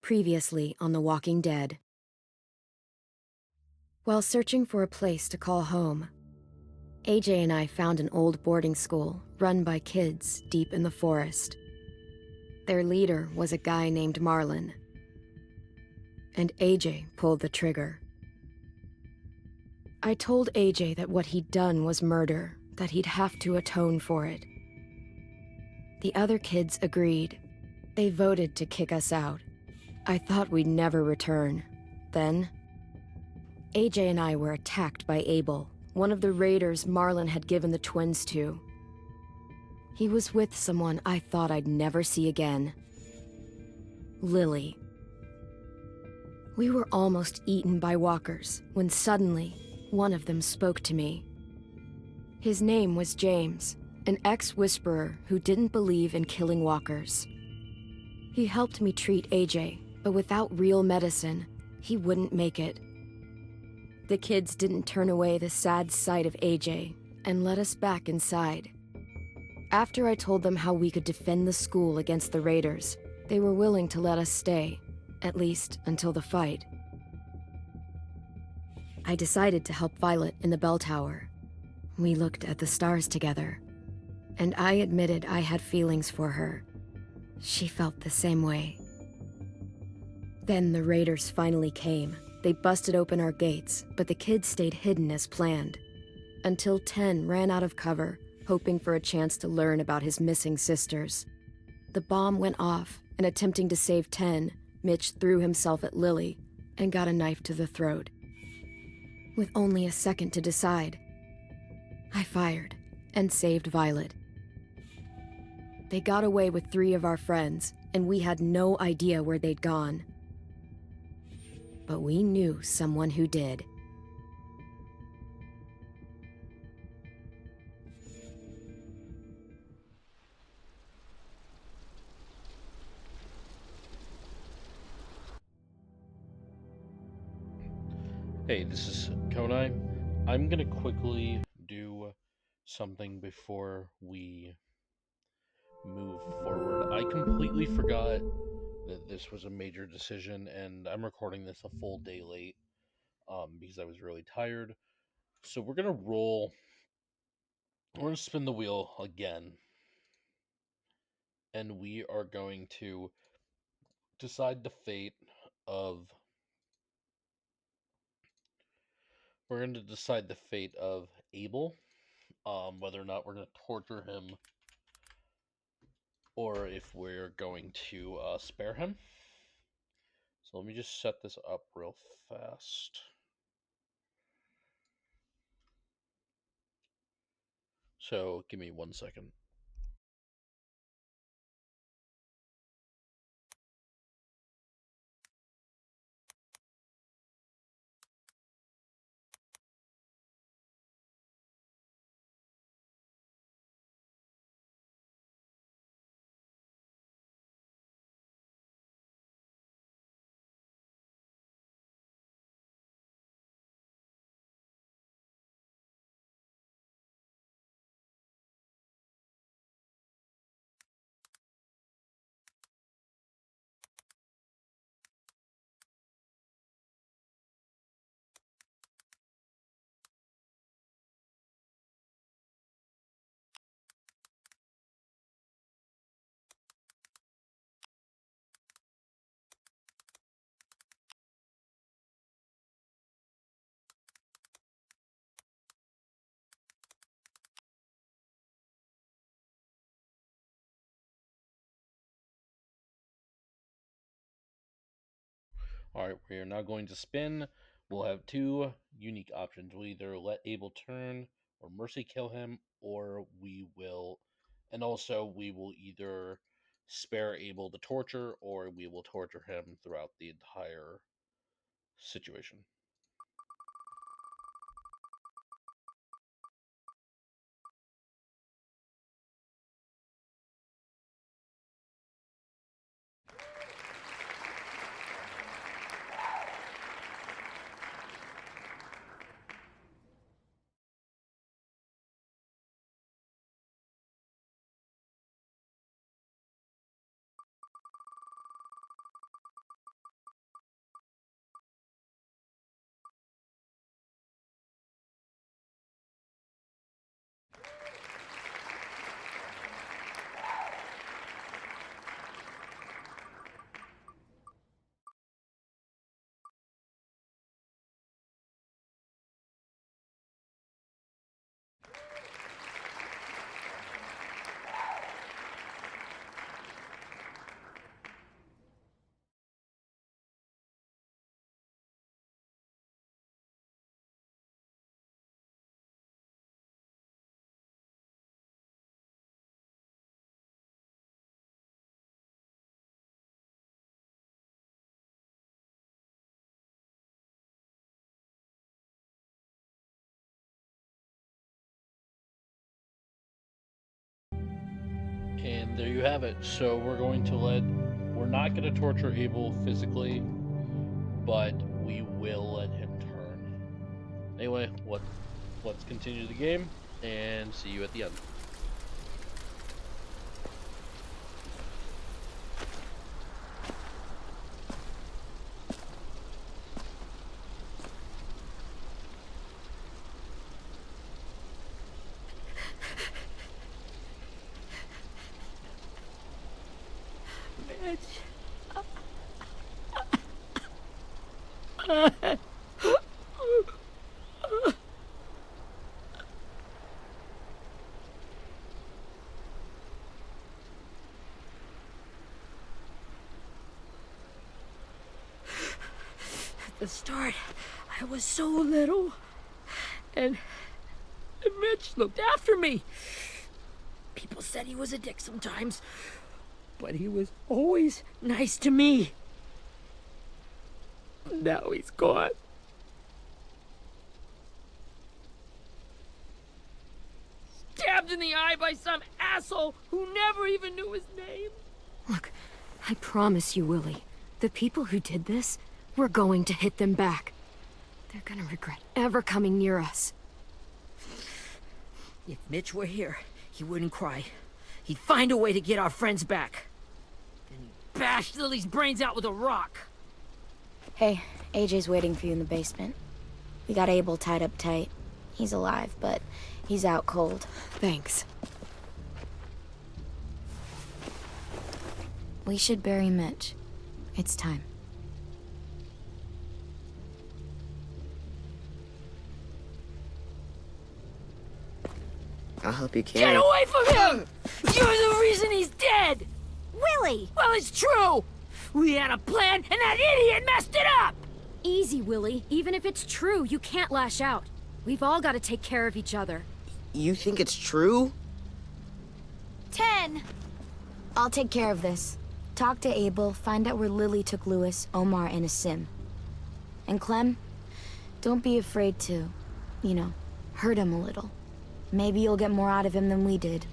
Previously on The Walking Dead. While searching for a place to call home, AJ and I found an old boarding school run by kids deep in the forest. Their leader was a guy named Marlin, and AJ pulled the trigger. I told AJ that what he'd done was murder, that he'd have to atone for it. The other kids agreed. They voted to kick us out. I thought we'd never return. Then, AJ and I were attacked by Abel, one of the raiders Marlin had given the twins to. He was with someone I thought I'd never see again. Lily. We were almost eaten by walkers when suddenly, one of them spoke to me. His name was James, an ex-whisperer who didn't believe in killing walkers. He helped me treat AJ, but without real medicine, he wouldn't make it. The kids didn't turn away the sad sight of AJ and let us back inside. After I told them how we could defend the school against the raiders, they were willing to let us stay, at least until the fight. I decided to help Violet in the bell tower. We looked at the stars together, and I admitted I had feelings for her. She felt the same way. Then the raiders finally came. They busted open our gates, but the kids stayed hidden as planned. Until 10 ran out of cover, hoping for a chance to learn about his missing sisters. The bomb went off, and attempting to save 10, Mitch threw himself at Lily and got a knife to the throat. With only a second to decide, I fired and saved Violet. They got away with 3 of our friends, and we had no idea where they'd gone. But we knew someone who did. Hey, this is Konai. I'm gonna quickly do something before we move forward. I completely forgot that this was a major decision, and I'm recording this a full day late because I was really tired. So we're gonna roll. We're gonna spin the wheel again, and we are going to decide the fate of. We're going to decide the fate of Abel, whether or not we're going to torture him or if we're going to spare him. So let me just set this up real fast. So give me 1 second. Alright, we are now going to spin. We'll have 2 unique options. We'll either let Abel turn or mercy kill him, or we will. And also, we will either spare Abel the torture, or we will torture him throughout the entire situation. there you have it. So we're not going to torture Abel physically, but we will let him turn. Anyway, let's continue the game and see you at the end. At the start, I was so little, and Mitch looked after me. People said he was a dick sometimes, but he was always nice to me. Now he's gone. Stabbed in the eye by some asshole who never even knew his name. Look, I promise you, Willie, the people who did this, we're going to hit them back. They're gonna regret ever coming near us. If Mitch were here, he wouldn't cry. He'd find a way to get our friends back. Then he'd bash Lily's brains out with a rock. Hey, AJ's waiting for you in the basement. We got Abel tied up tight. He's alive, but he's out cold. Thanks. We should bury Mitch. It's time. I'll help you carry. Get away from him! You're the reason he's dead! Willie! Well, it's true! We had a plan, and that idiot messed it up! Easy, Willie. Even if it's true, you can't lash out. We've all got to take care of each other. You think it's true? 10! I'll take care of this. Talk to Abel, find out where Lily took Lewis, Omar, and a sim. And Clem, don't be afraid to, hurt him a little. Maybe you'll get more out of him than we did.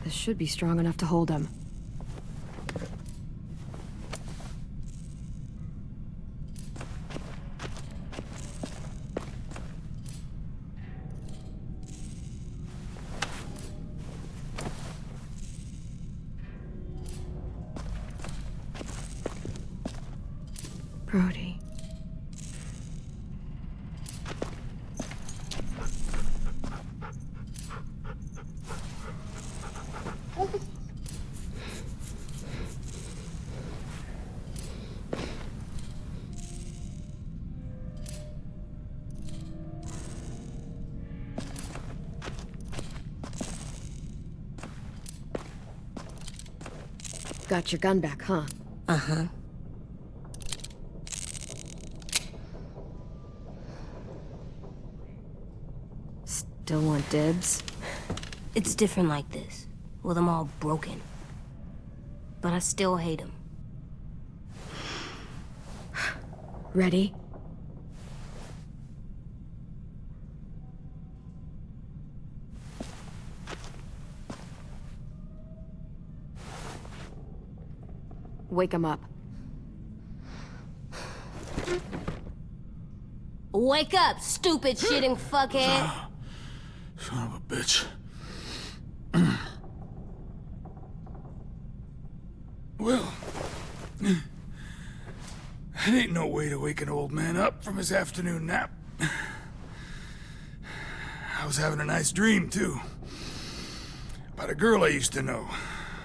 This should be strong enough to hold him. Brody. Got your gun back, huh? Uh-huh. Still want dibs? It's different like this, with them all broken. But I still hate him. Ready? Wake him up. Wake up, stupid shitting fuckhead! Son of a bitch. Well, that ain't no way to wake an old man up from his afternoon nap. I was having a nice dream, too. About a girl I used to know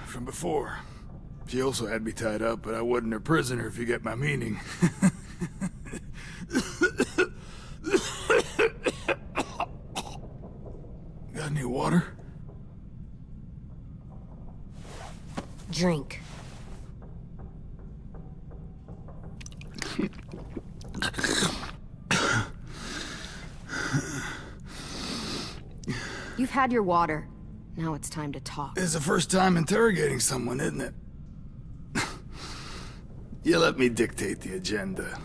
from before. She also had me tied up, but I wasn't her prisoner, if you get my meaning. Got any water? Drink. You've had your water. Now it's time to talk. It's the first time interrogating someone, isn't it? You let me dictate the agenda.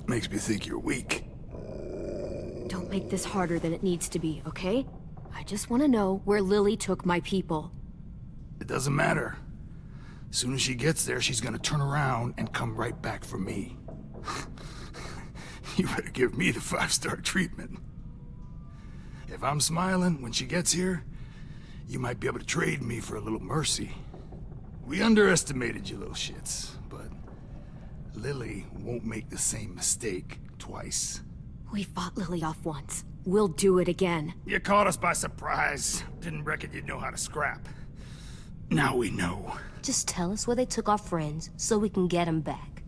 Makes me think you're weak. Don't make this harder than it needs to be, okay? I just want to know where Lily took my people. It doesn't matter. As soon as she gets there, she's gonna turn around and come right back for me. You better give me the 5-star treatment. If I'm smiling when she gets here, you might be able to trade me for a little mercy. We underestimated you little shits, but Lily won't make the same mistake twice. We fought Lily off once. We'll do it again. You caught us by surprise. Didn't reckon you'd know how to scrap. Now we know. Just tell us where they took our friends so we can get them back.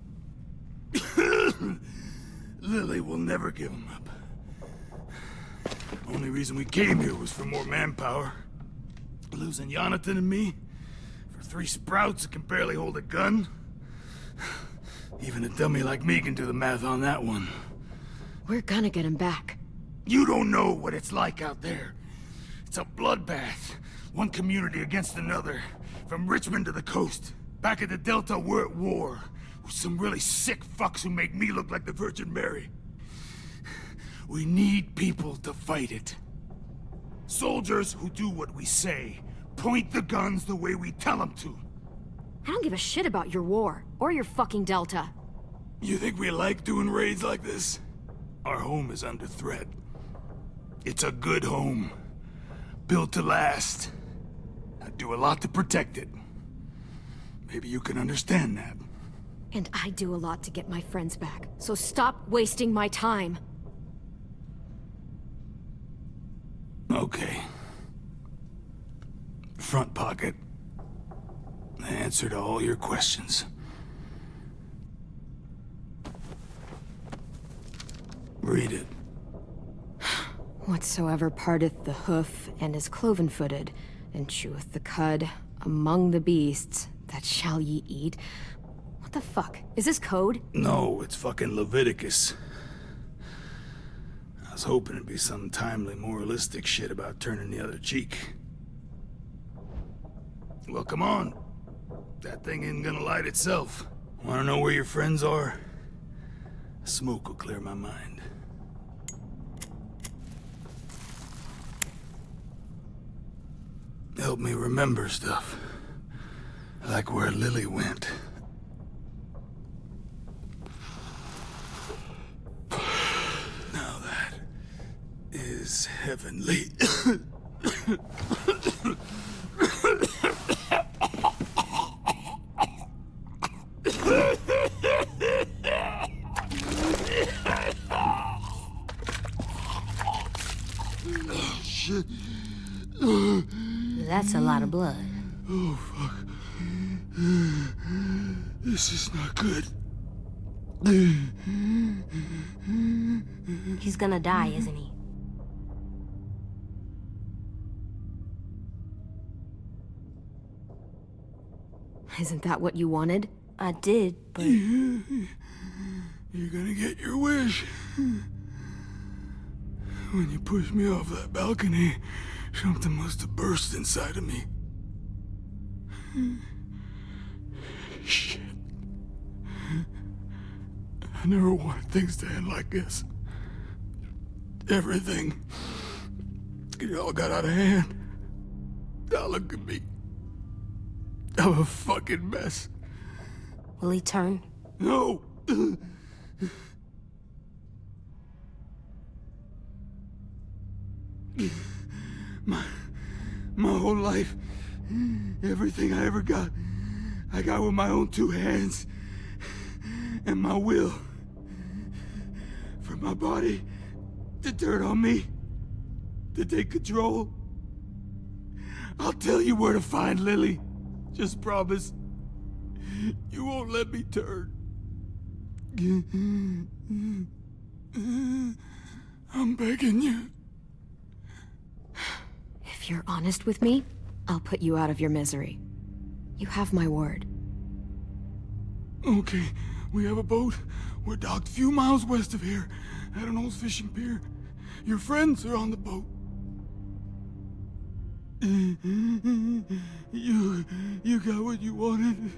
Lily will never give them up. Only reason we came here was for more manpower. Losing Jonathan and me for 3 sprouts that can barely hold a gun. Even a dummy like me can do the math on that one. We're gonna get him back. You don't know what it's like out there. It's a bloodbath. One community against another. From Richmond to the coast. Back at the Delta, we're at war. With some really sick fucks who make me look like the Virgin Mary. We need people to fight it. Soldiers who do what we say. Point the guns the way we tell them to. I don't give a shit about your war, or your fucking Delta. You think we like doing raids like this? Our home is under threat. It's a good home. Built to last. I'd do a lot to protect it. Maybe you can understand that. And I do a lot to get my friends back, so stop wasting my time. Okay. Front pocket. The answer to all your questions. Read it. Whatsoever parteth the hoof and is cloven-footed, and cheweth the cud among the beasts, that shall ye eat. What the fuck? Is this code? No, it's fucking Leviticus. I was hoping it'd be some timely moralistic shit about turning the other cheek. Well, come on. That thing ain't gonna light itself. Wanna know where your friends are? Smoke will clear my mind. Help me remember stuff. Like where Lily went. Now that is heavenly. Shit. That's a lot of blood. Oh, fuck. This is not good. He's gonna die, isn't he? Isn't that what you wanted? I did, but... You're gonna get your wish. When you pushed me off that balcony, something must have burst inside of me. Shit. I never wanted things to end like this. Everything. It all got out of hand. Now look at me. I'm a fucking mess. Will he turn? No! My whole life, everything I ever got, I got with my own two hands and my will for my body to turn on me, to take control. I'll tell you where to find Lily. Just promise you won't let me turn. I'm begging you. If you're honest with me, I'll put you out of your misery. You have my word. Okay, we have a boat. We're docked a few miles west of here, at an old fishing pier. Your friends are on the boat. You got what you wanted.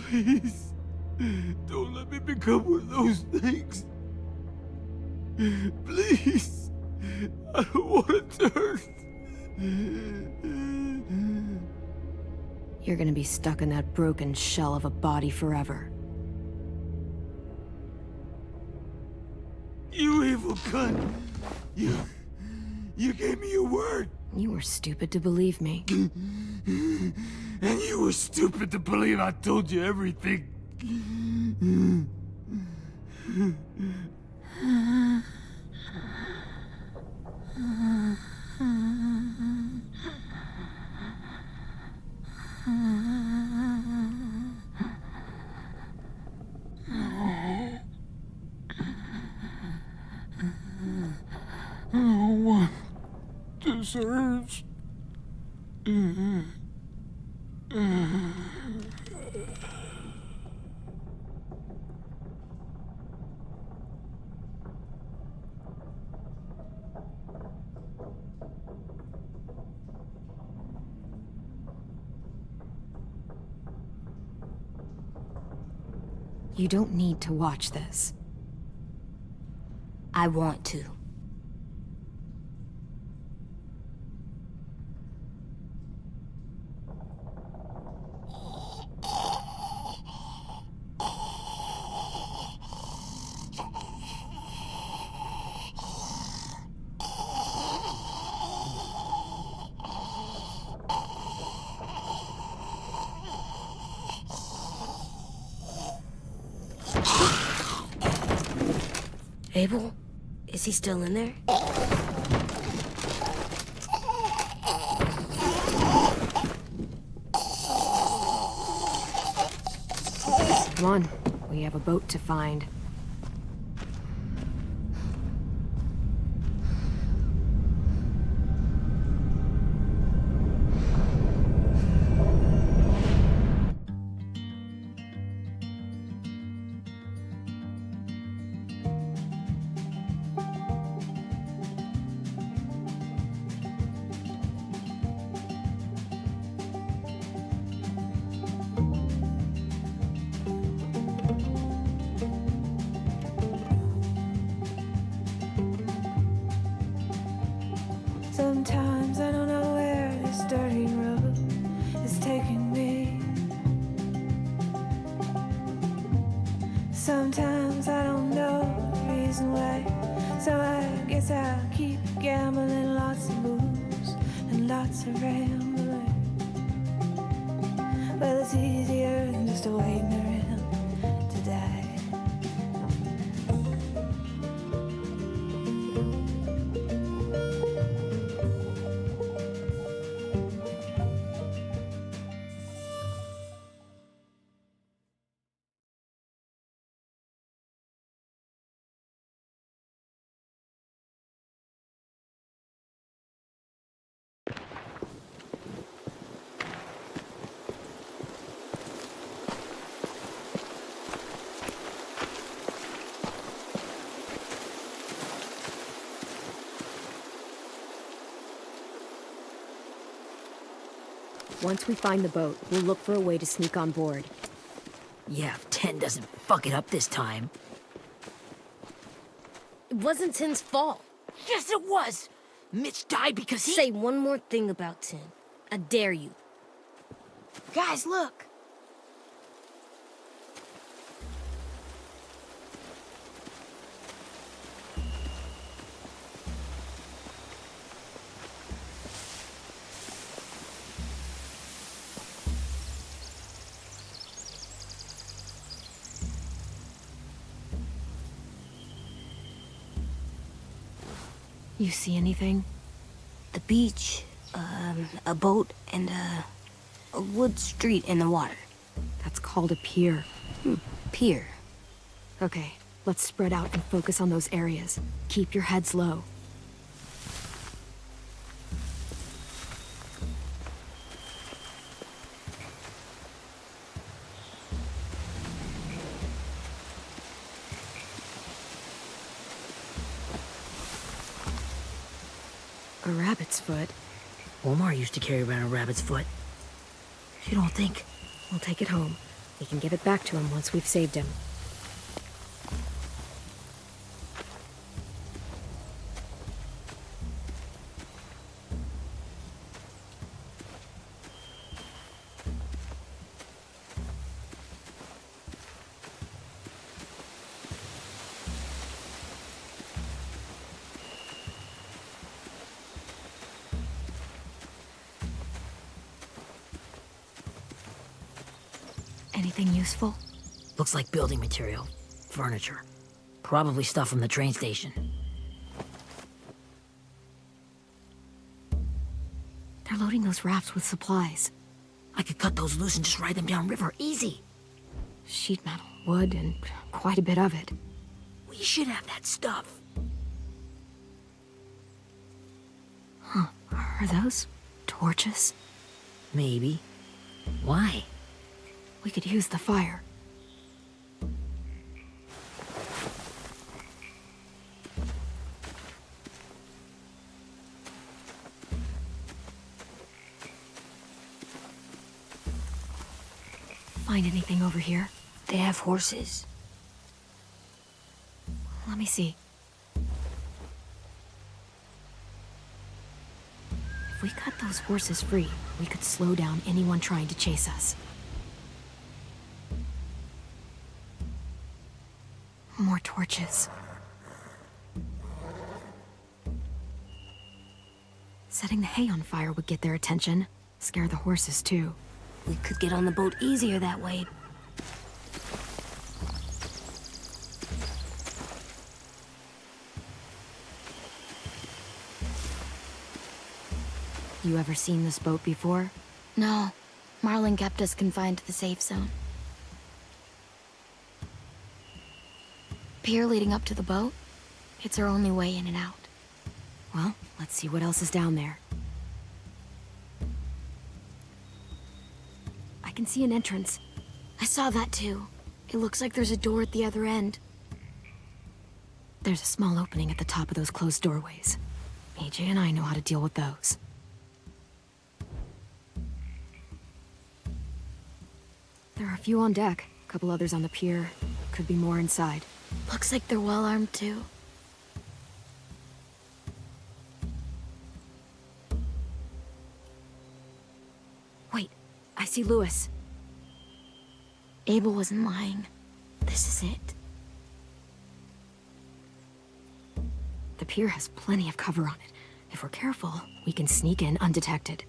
Please, don't let me become one of those things. Please, I don't want to turn. You're gonna be stuck in that broken shell of a body forever. You evil cunt. You gave me your word. You were stupid to believe me. And you were stupid to believe I told you everything. No one deserves. You don't need to watch this. I want to. Abel? Is he still in there? Come on, we have a boat to find. Sometimes I don't know where this dirty road is taking me. Sometimes I don't know the reason why. So I guess I'll keep gambling, lots of moves and lots of rambling. Well, it's easier than just waiting around to die. Once we find the boat, we'll look for a way to sneak on board. Yeah, if 10 doesn't fuck it up this time. It wasn't Tin's fault. Yes, it was! Mitch died because he— Say one more thing about Tin. I dare you. Guys, look! You see anything? The beach, a boat, and a wood street in the water. That's called a pier. Pier. Okay, let's spread out and focus on those areas. Keep your heads low. A rabbit's foot? Omar used to carry around a rabbit's foot. You don't think? We'll take it home. We can give it back to him once we've saved him. Anything useful? Looks like building material. Furniture. Probably stuff from the train station. They're loading those rafts with supplies. I could cut those loose and just ride them downriver, easy. Sheet metal, wood, and quite a bit of it. We should have that stuff. Huh, are those torches? Maybe. Why? We could use the fire. Find anything over here? They have horses. Let me see. If we cut those horses free, we could slow down anyone trying to chase us. More torches. Setting the hay on fire would get their attention. Scare the horses, too. We could get on the boat easier that way. You ever seen this boat before? No. Marlin kept us confined to the safe zone. Pier leading up to the boat? It's our only way in and out. Well, let's see what else is down there. I can see an entrance. I saw that too. It looks like there's a door at the other end. There's a small opening at the top of those closed doorways. AJ and I know how to deal with those. There are a few on deck, a couple others on the pier. Could be more inside. Looks like they're well armed too. Wait, I see Lewis. Abel wasn't lying. This is it. The pier has plenty of cover on it. If we're careful, we can sneak in undetected.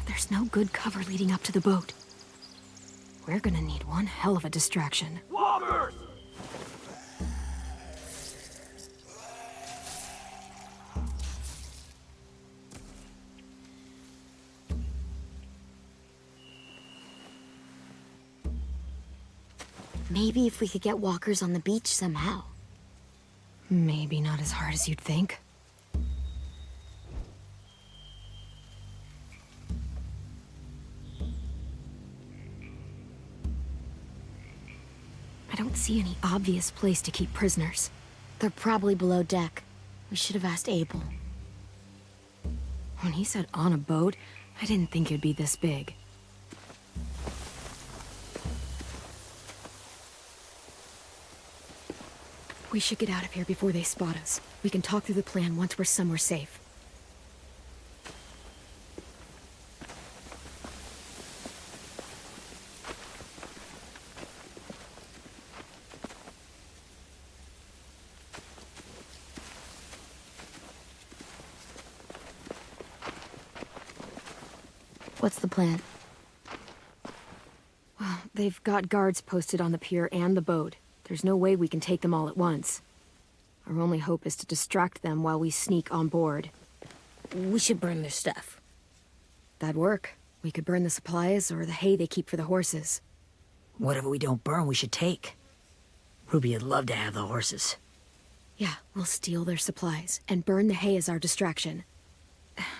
There's no good cover leading up to the boat. We're gonna need one hell of a distraction. Walkers! Maybe if we could get walkers on the beach somehow. Maybe not as hard as you'd think. I don't see any obvious place to keep prisoners. They're probably below deck. We should have asked Abel. When he said on a boat, I didn't think it'd be this big. We should get out of here before they spot us. We can talk through the plan once we're somewhere safe. What's the plan? Well, They've got guards posted on the pier and the boat. There's no way we can take them all at once. Our only hope is to distract them while we sneak on board. We should burn their stuff. That'd work. We could burn the supplies or the hay they keep for the horses. Whatever we don't burn, we should take. Ruby would love to have the horses. Yeah, we'll steal their supplies and burn the hay as our distraction.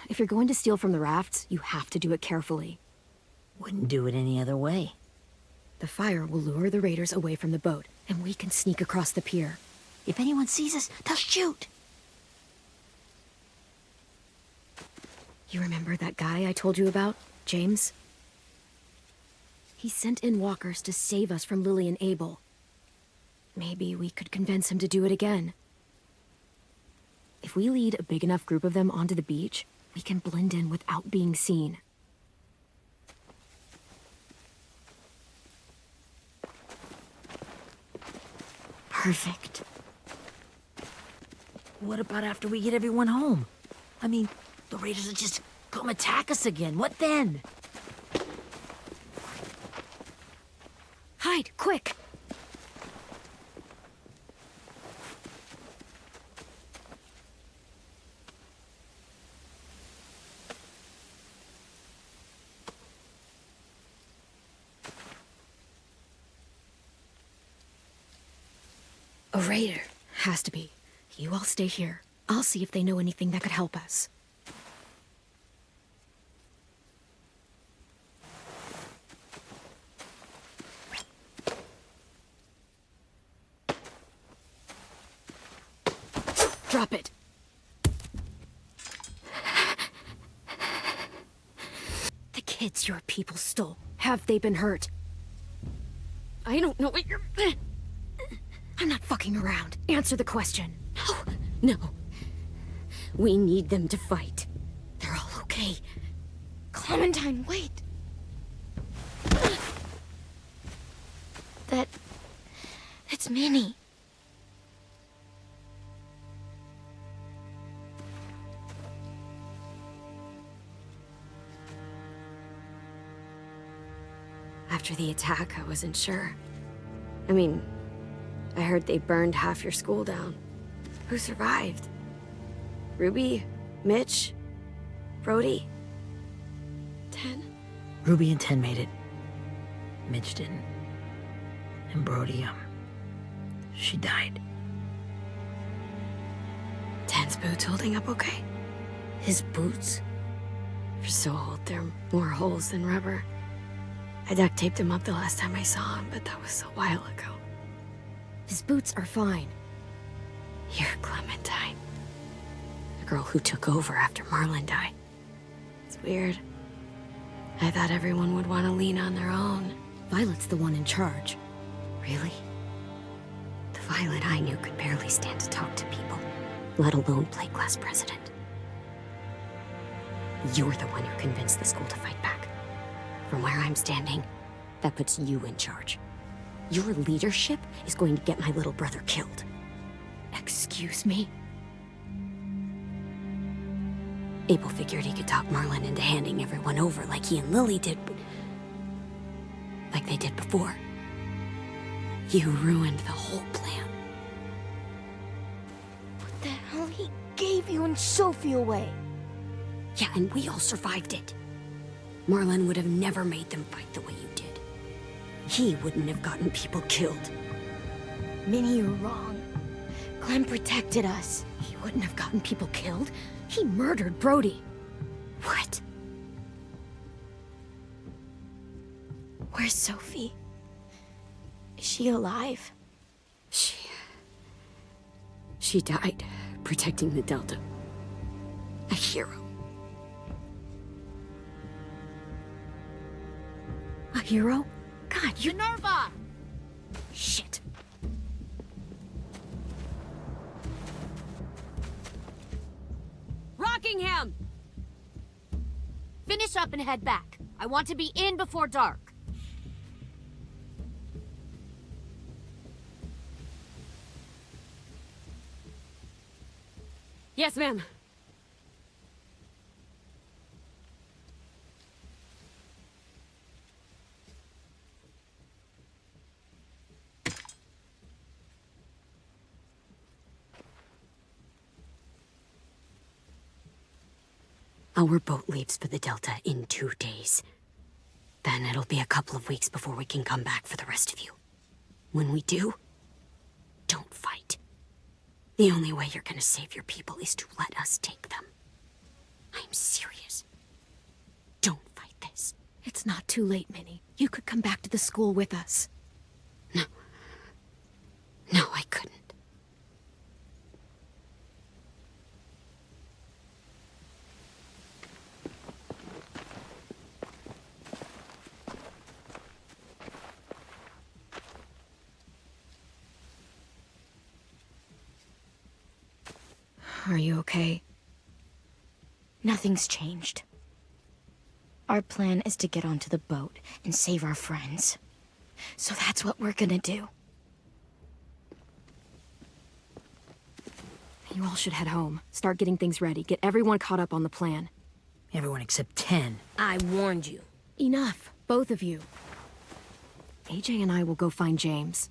If you're going to steal from the rafts, you have to do it carefully. Wouldn't do it any other way. The fire will lure the raiders away from the boat, and we can sneak across the pier. If anyone sees us, they'll shoot. You remember that guy I told you about, James? He sent in walkers to save us from Lily and Abel. Maybe we could convince him to do it again. If we lead a big enough group of them onto the beach, we can blend in without being seen. Perfect. What about after we get everyone home? I mean, the raiders will just come attack us again. What then? Hide, quick! A raider. Has to be. You all stay here. I'll see if they know anything that could help us. Drop it. The kids your people stole. Have they been hurt? I don't know what you're... I'm not fucking around. Answer the question. No. We need them to fight. They're all okay. Clementine, wait. That's Minnie. After the attack, I wasn't sure. I mean, I heard they burned half your school down. Who survived? Ruby? Mitch? Brody? 10? Ruby and 10 made it. Mitch didn't. And Brody, she died. 10's boots holding up okay? His boots? They're so old, there are more holes than rubber. I duct taped him up the last time I saw him, but that was a while ago. His boots are fine. You're Clementine. The girl who took over after Marlon died. It's weird. I thought everyone would want to lean on their own. Violet's the one in charge. Really? The Violet I knew could barely stand to talk to people, let alone play class president. You're the one who convinced the school to fight back. From where I'm standing, that puts you in charge. Your leadership is going to get my little brother killed. Excuse me? Abel figured he could talk Marlon into handing everyone over like he and Lily did, but... like they did before. You ruined the whole plan. What the hell? He gave you and Sophie away. Yeah, and we all survived it. Marlon would have never made them fight the way you did. He wouldn't have gotten people killed. Minnie, you're wrong. Clem protected us. He wouldn't have gotten people killed. He murdered Brody. What? Where's Sophie? Is she alive? She died protecting the Delta. A hero. A hero? God, you... Minerva! Shit. Rockingham! Finish up and head back. I want to be in before dark. Yes, ma'am. Our boat leaves for the Delta in 2 days. Then it'll be a couple of weeks before we can come back for the rest of you. When we do, don't fight. The only way you're gonna save your people is to let us take them. I'm serious. Don't fight this. It's not too late, Minnie. You could come back to the school with us. No. No, I couldn't. Are you okay? Nothing's changed. Our plan is to get onto the boat and save our friends. So that's what we're gonna do. You all should head home. Start getting things ready. Get everyone caught up on the plan. Everyone except 10. I warned you. Enough, both of you. AJ and I will go find James.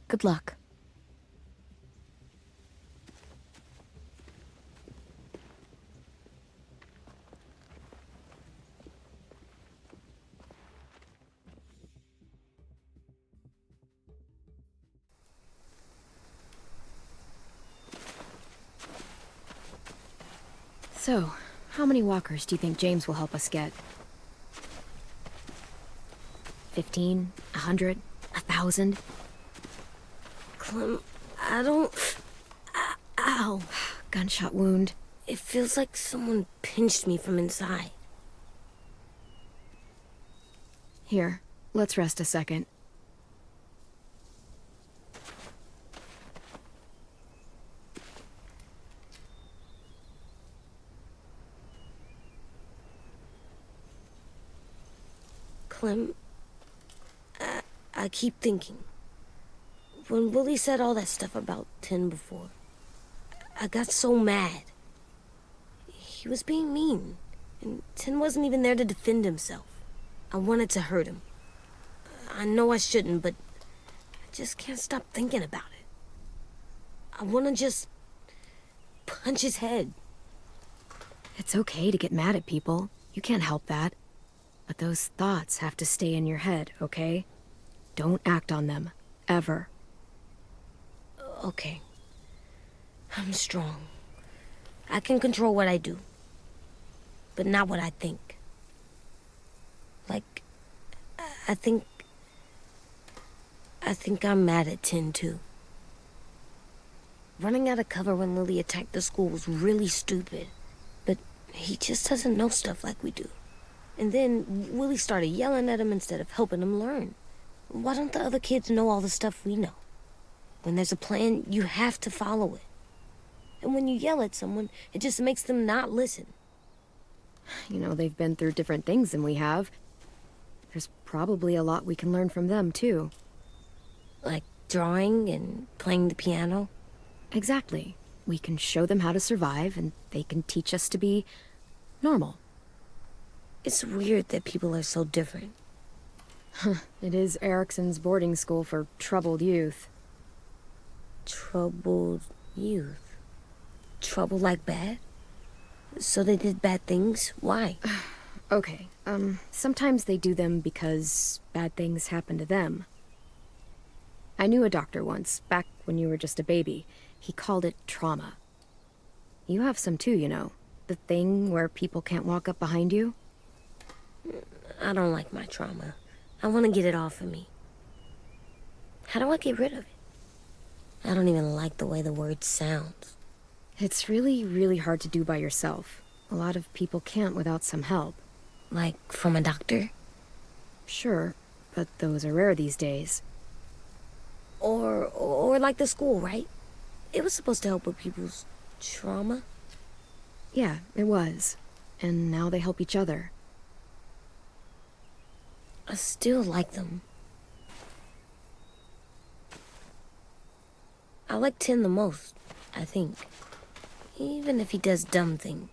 Good luck. So, how many walkers do you think James will help us get? 15? 100? 1,000? Clem, I don't... Ow. Gunshot wound. It feels like someone pinched me from inside. Here, let's rest a second. Clem, I keep thinking. When Willie said all that stuff about Tin before, I got so mad. He was being mean, and Tin wasn't even there to defend himself. I wanted to hurt him. I know I shouldn't, but I just can't stop thinking about it. I want to just punch his head. It's okay to get mad at people. You can't help that. But those thoughts have to stay in your head, okay? Don't act on them. Ever. Okay. I'm strong. I can control what I do. But not what I think. Like, I think I'm mad at Tin, too. Running out of cover when Lily attacked the school was really stupid. But he just doesn't know stuff like we do. And then Willie started yelling at him instead of helping him learn. Why don't the other kids know all the stuff we know? When there's a plan, you have to follow it. And when you yell at someone, it just makes them not listen. You know, they've been through different things than we have. There's probably a lot we can learn from them, too. Like drawing and playing the piano? Exactly. We can show them how to survive, and they can teach us to be normal. It's weird that people are so different. It is Erickson's boarding school for troubled youth. Troubled youth? Trouble like bad? So they did bad things? Why? Okay, sometimes they do them because bad things happen to them. I knew a doctor once, back when you were just a baby. He called it trauma. You have some too, you know. The thing where people can't walk up behind you. I don't like my trauma. I want to get it off of me. How do I get rid of it? I don't even like the way the word sounds. It's really, really hard to do by yourself. A lot of people can't without some help. Like from a doctor? Sure, but those are rare these days. Or like the school, right? It was supposed to help with people's trauma. Yeah, it was. And now they help each other. I still like them. I like Tin the most, I think. Even if he does dumb things.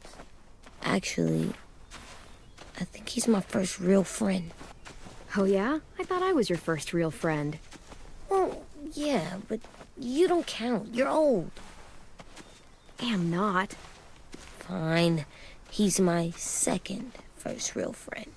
Actually, I think he's my first real friend. Oh yeah? I thought I was your first real friend. Well, yeah, but you don't count. You're old. I am not. Fine. He's my second first real friend.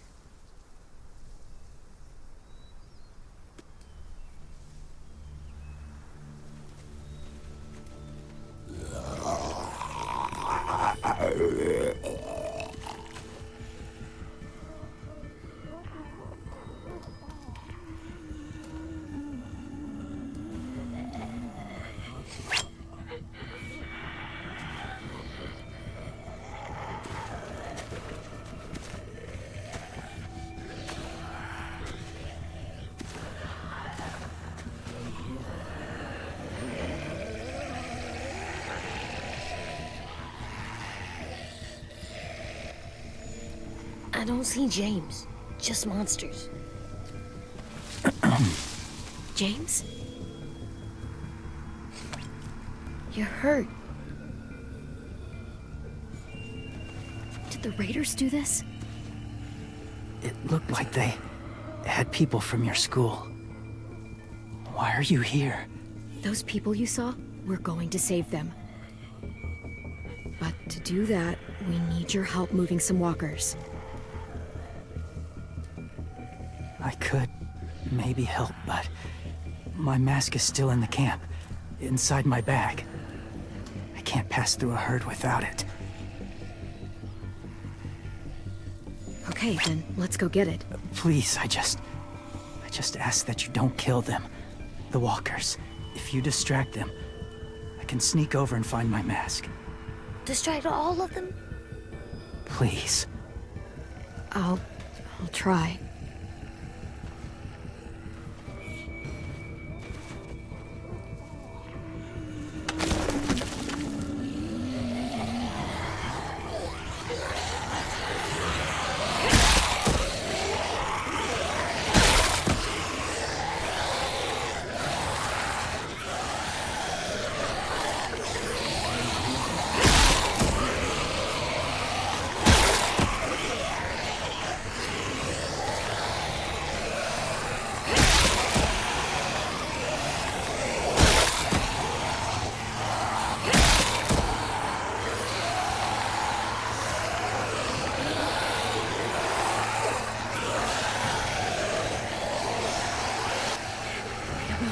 I don't see James, just monsters. James? You're hurt. Did the raiders do this? It looked like they had people from your school. Why are you here? Those people you saw, we're going to save them. But to do that, we need your help moving some walkers. I could maybe help, but my mask is still in the camp, inside my bag. I can't pass through a herd without it. Okay, then let's go get it. Please, I just ask that you don't kill them. The walkers. If you distract them, I can sneak over and find my mask. Distract all of them? Please. I'll try.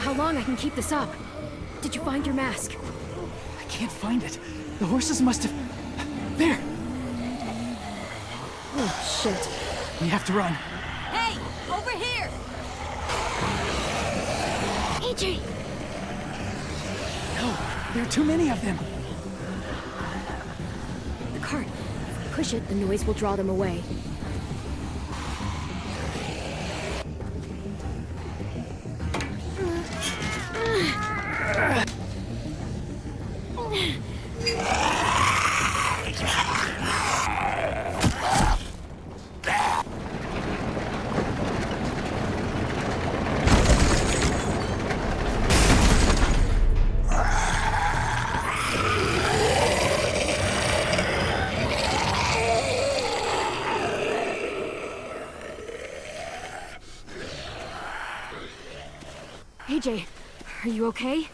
How long I can keep this up? Did you find your mask? I can't find it. The horses must have... There! Oh, shit. We have to run. Hey, over here! AJ! No, there are too many of them. The cart. If we push it, the noise will draw them away. AJ, are you okay?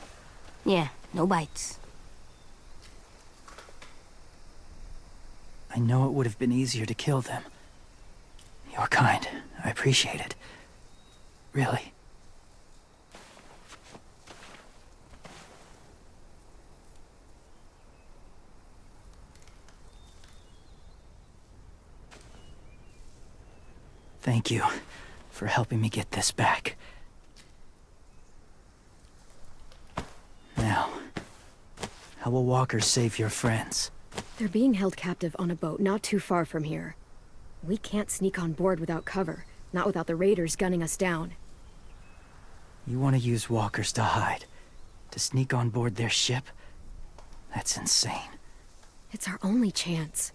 Yeah, no bites. I know it would have been easier to kill them. You're kind. I appreciate it. Really. Thank you for helping me get this back. Now, how will walkers save your friends? They're being held captive on a boat not too far from here. We can't sneak on board without cover, not without the raiders gunning us down. You want to use walkers to hide? To sneak on board their ship? That's insane. It's our only chance.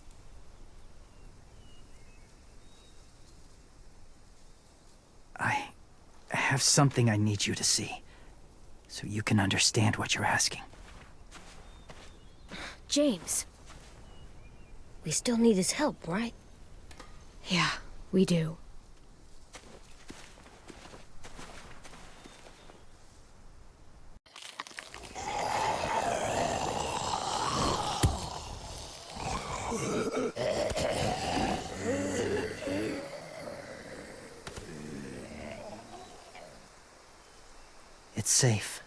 I have something I need you to see, so you can understand what you're asking. James. We still need his help, right? Yeah, we do. It's safe.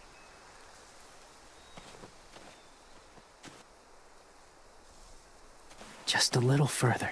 Just a little further.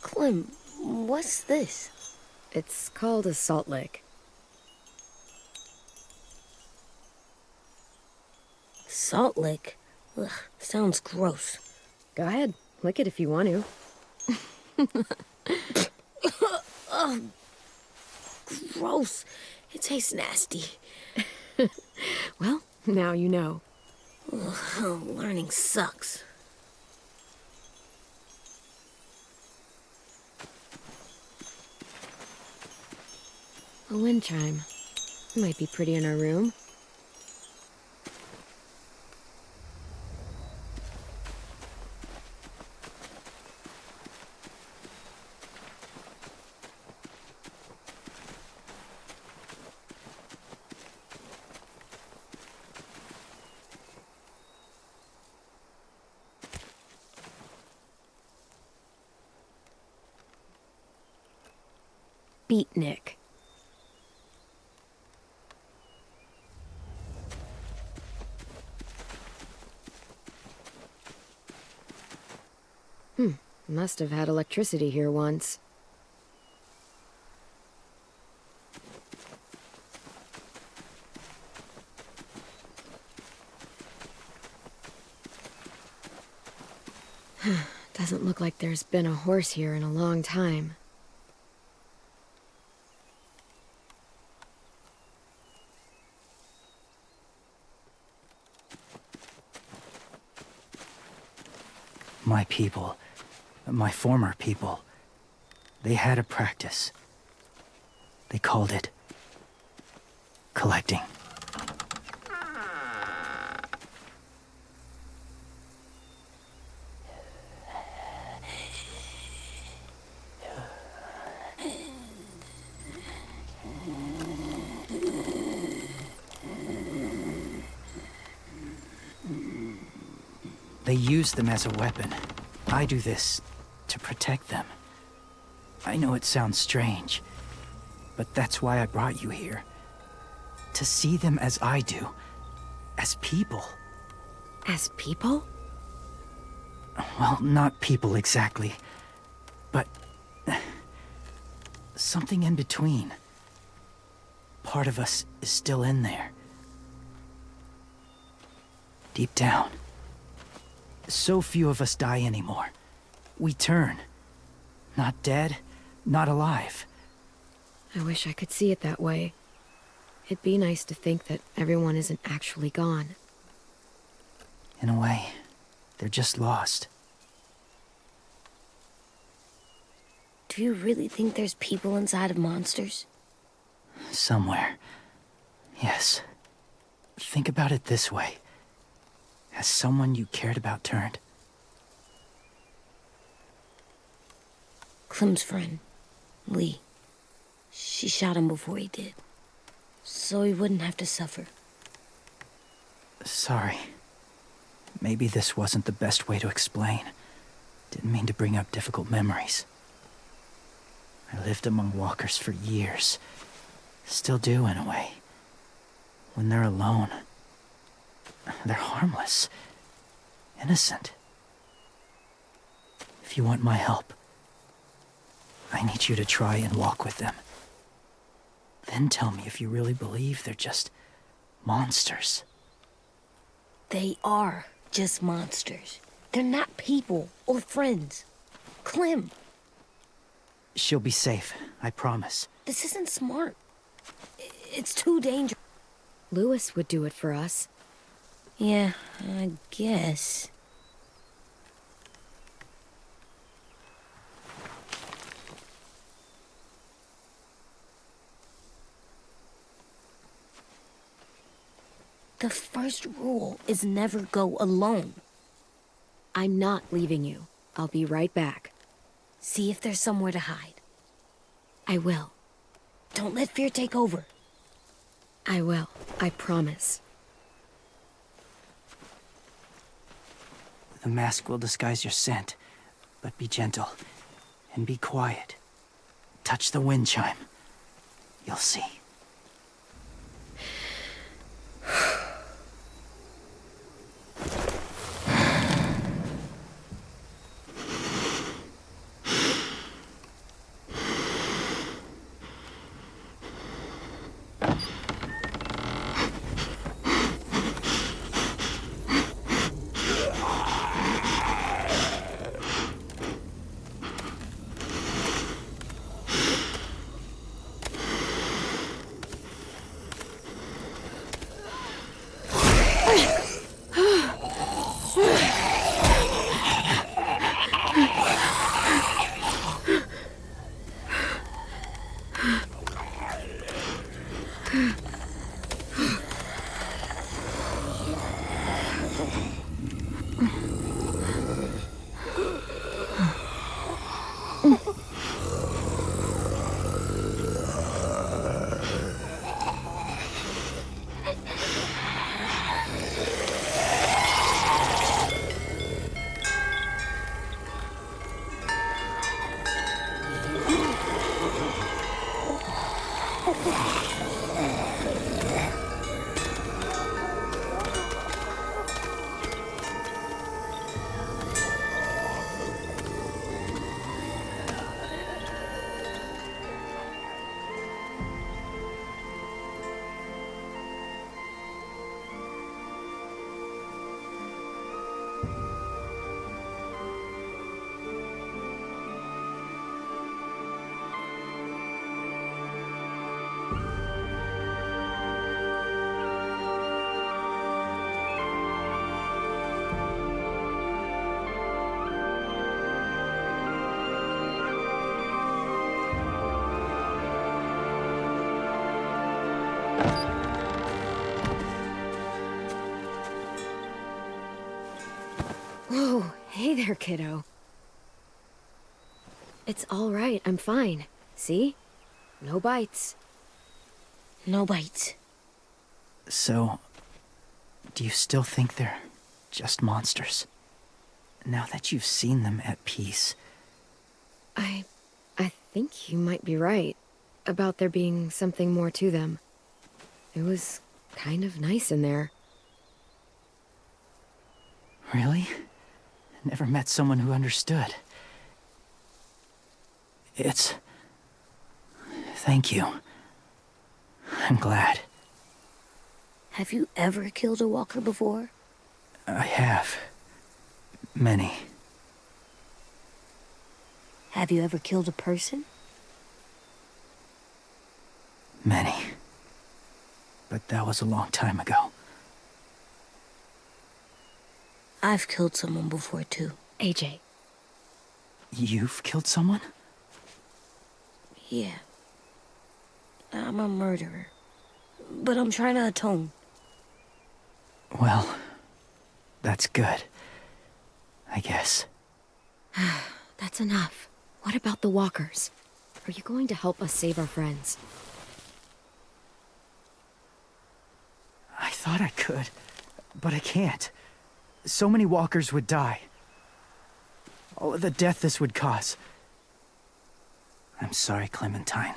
Clem, what's this? It's called a salt lick. Salt lick? Ugh, sounds gross. Go ahead, lick it if you want to. Ugh, gross. It tastes nasty. Well, now you know. Ugh, learning sucks. A wind chime. Might be pretty in our room. Beatnik. Must have had electricity here once. Doesn't look like there's been a horse here in a long time. My people, my former people, they had a practice. They called it collecting. They use them as a weapon. I do this to protect them. I know it sounds strange, but that's why I brought you here. To see them as I do, as people. As people? Well, not people exactly, but something in between. Part of us is still in there. Deep down. So few of us die anymore. We turn. Not dead, not alive. I wish I could see it that way. It'd be nice to think that everyone isn't actually gone. In a way, they're just lost. Do you really think there's people inside of monsters? Somewhere. Yes. Think about it this way. Has someone you cared about turned? Clem's friend, Lee. She shot him before he did. So he wouldn't have to suffer. Sorry. Maybe this wasn't the best way to explain. Didn't mean to bring up difficult memories. I lived among walkers for years. Still do, in a way. When they're alone, they're harmless. Innocent. If you want my help, I need you to try and walk with them. Then tell me if you really believe they're just monsters. They are just monsters. They're not people or friends. Clem, She'll be safe, I promise. this isn't smart. It's too dangerous. Louis would do it for us. Yeah, I guess. The first rule is never go alone. I'm not leaving you. I'll be right back. See if there's somewhere to hide. I will. Don't let fear take over. I will. I promise. The mask will disguise your scent, but be gentle and be quiet. Touch the wind chime. You'll see. Whoa, hey there, kiddo. It's all right, I'm fine. See? No bites. No bites. So, do you still think they're just monsters? Now that you've seen them at peace. I think you might be right about there being something more to them. It was kind of nice in there. Really? Never met someone who understood. Thank you. I'm glad. Have you ever killed a walker before? I have. Many. Have you ever killed a person? Many. But that was a long time ago. I've killed someone before, too. AJ. You've killed someone? Yeah. I'm a murderer. But I'm trying to atone. Well, that's good. I guess. That's enough. What about the walkers? Are you going to help us save our friends? I thought I could, but I can't. So many walkers would die. All of the death this would cause. I'm sorry, Clementine,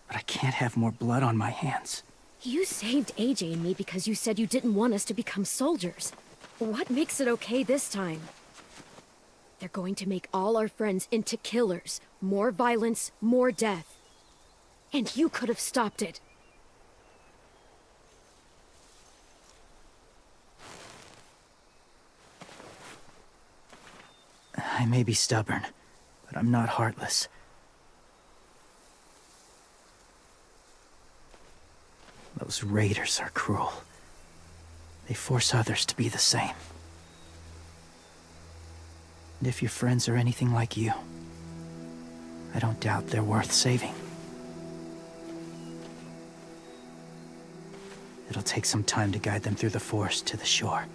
but I can't have more blood on my hands. You saved AJ and me because you said you didn't want us to become soldiers. What makes it okay this time? They're going to make all our friends into killers. More violence, more death. And you could have stopped it. I may be stubborn, but I'm not heartless. Those raiders are cruel. They force others to be the same. And if your friends are anything like you, I don't doubt they're worth saving. It'll take some time to guide them through the forest to the shore.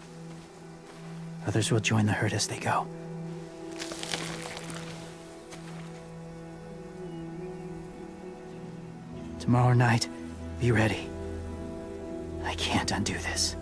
Others will join the herd as they go. Tomorrow night, be ready. I can't undo this.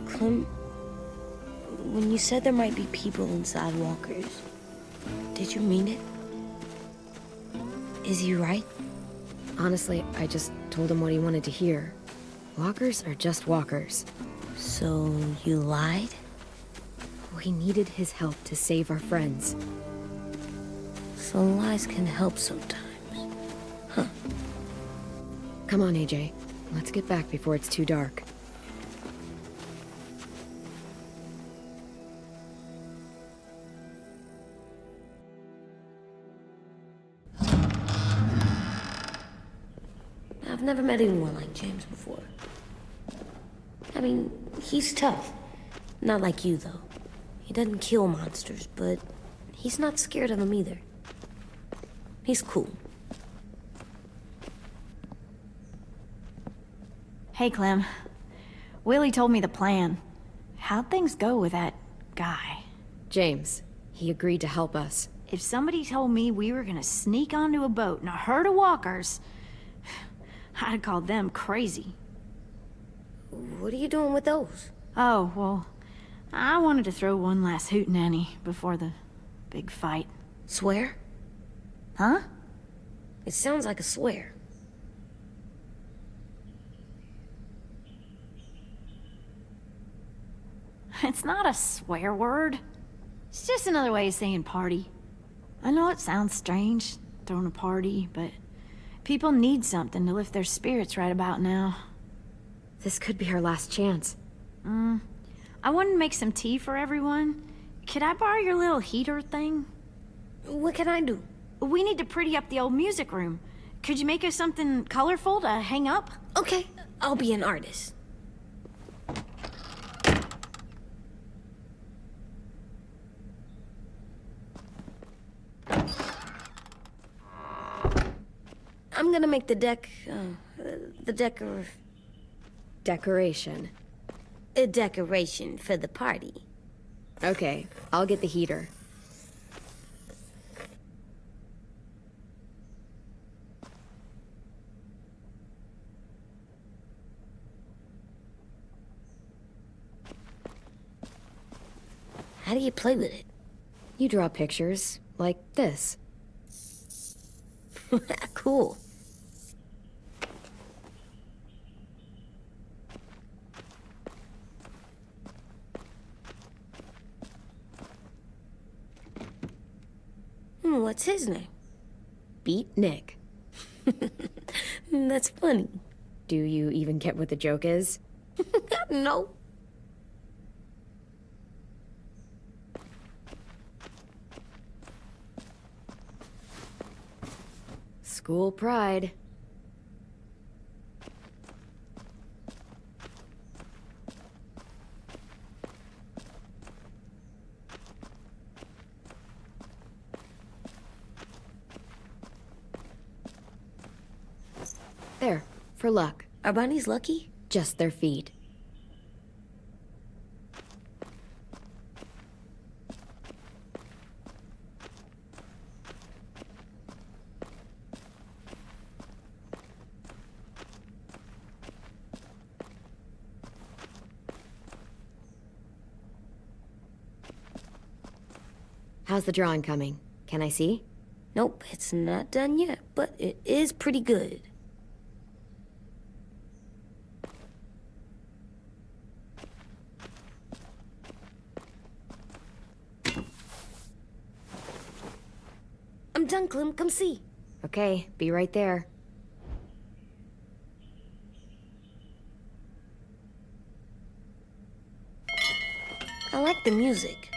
Clem, when you said there might be people inside walkers, did you mean it? Is he right? Honestly, I just told him what he wanted to hear. Walkers are just walkers. So you lied? We needed his help to save our friends. So lies can help sometimes. Huh. Come on, AJ. Let's get back before it's too dark. I've never met anyone like James before. I mean, he's tough. Not like you, though. He doesn't kill monsters, but he's not scared of them either. He's cool. Hey, Clem. Willie told me the plan. How'd things go with that guy? James. He agreed to help us. If somebody told me we were gonna sneak onto a boat in a herd of walkers, I'd call them crazy. What are you doing with those? Oh, well, I wanted to throw one last hootenanny before the big fight. Swear? Huh? It sounds like a swear. It's not a swear word. It's just another way of saying party. I know it sounds strange, throwing a party, but people need something to lift their spirits right about now. This could be our last chance. I wanted to make some tea for everyone. Could I borrow your little heater thing? What can I do? We need to pretty up the old music room. Could you make us something colorful to hang up? Okay, I'll be an artist. I'm gonna make the Decoration. a decoration for the party. Okay, I'll get the heater. How do you play with it? You draw pictures, like this. Cool. What's his name? Beat Nick. That's funny. Do you even get what the joke is? No. School pride. There, for luck. Are bunnies lucky? Just their feet. How's the drawing coming? Can I see? Nope, it's not done yet, but it is pretty good. I'm done, Clem. Come see. Okay, be right there. I like the music,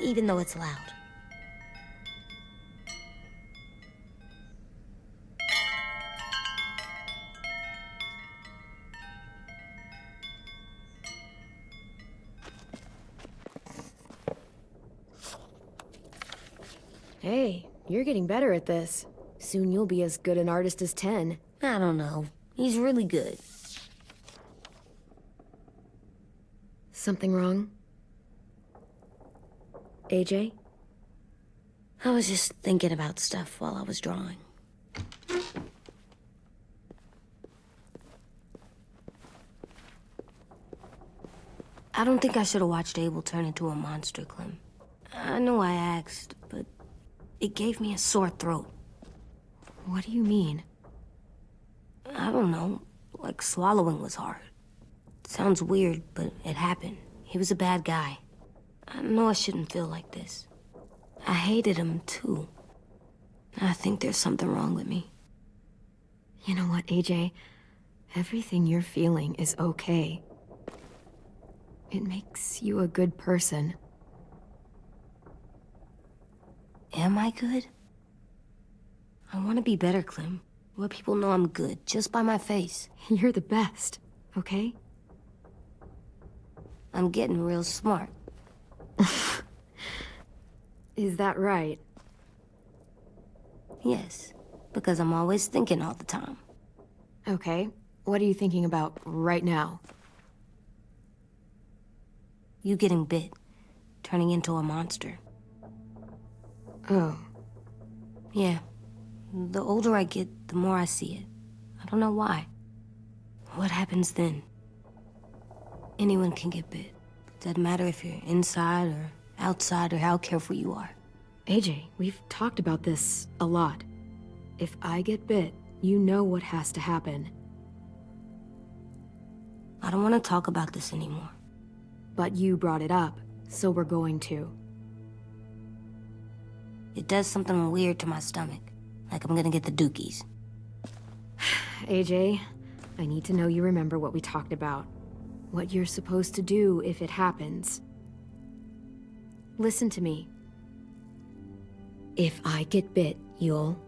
even though it's loud. Hey, you're getting better at this. Soon you'll be as good an artist as 10. I don't know. He's really good. Something wrong? AJ? I was just thinking about stuff while I was drawing. I don't think I should have watched Abel turn into a monster, Clem. I know I asked, but it gave me a sore throat. What do you mean? I don't know. Like swallowing was hard. Sounds weird, but it happened. He was a bad guy. I know I shouldn't feel like this. I hated him, too. I think there's something wrong with me. You know what, AJ? Everything you're feeling is okay. It makes you a good person. Am I good? I want to be better, Clem. Let people know I'm good, just by my face. You're the best, okay? I'm getting real smart. Is that right? Yes, because I'm always thinking all the time. Okay, what are you thinking about right now? You getting bit, turning into a monster. Oh. Yeah. The older I get, the more I see it. I don't know why. What happens then? Anyone can get bit. Doesn't matter if you're inside or outside or how careful you are. AJ, we've talked about this a lot. If I get bit, you know what has to happen. I don't want to talk about this anymore. But you brought it up, so we're going to. It does something weird to my stomach. Like I'm gonna get the dookies. AJ, I need to know you remember what we talked about. What you're supposed to do if it happens. Listen to me. If I get bit, you'll...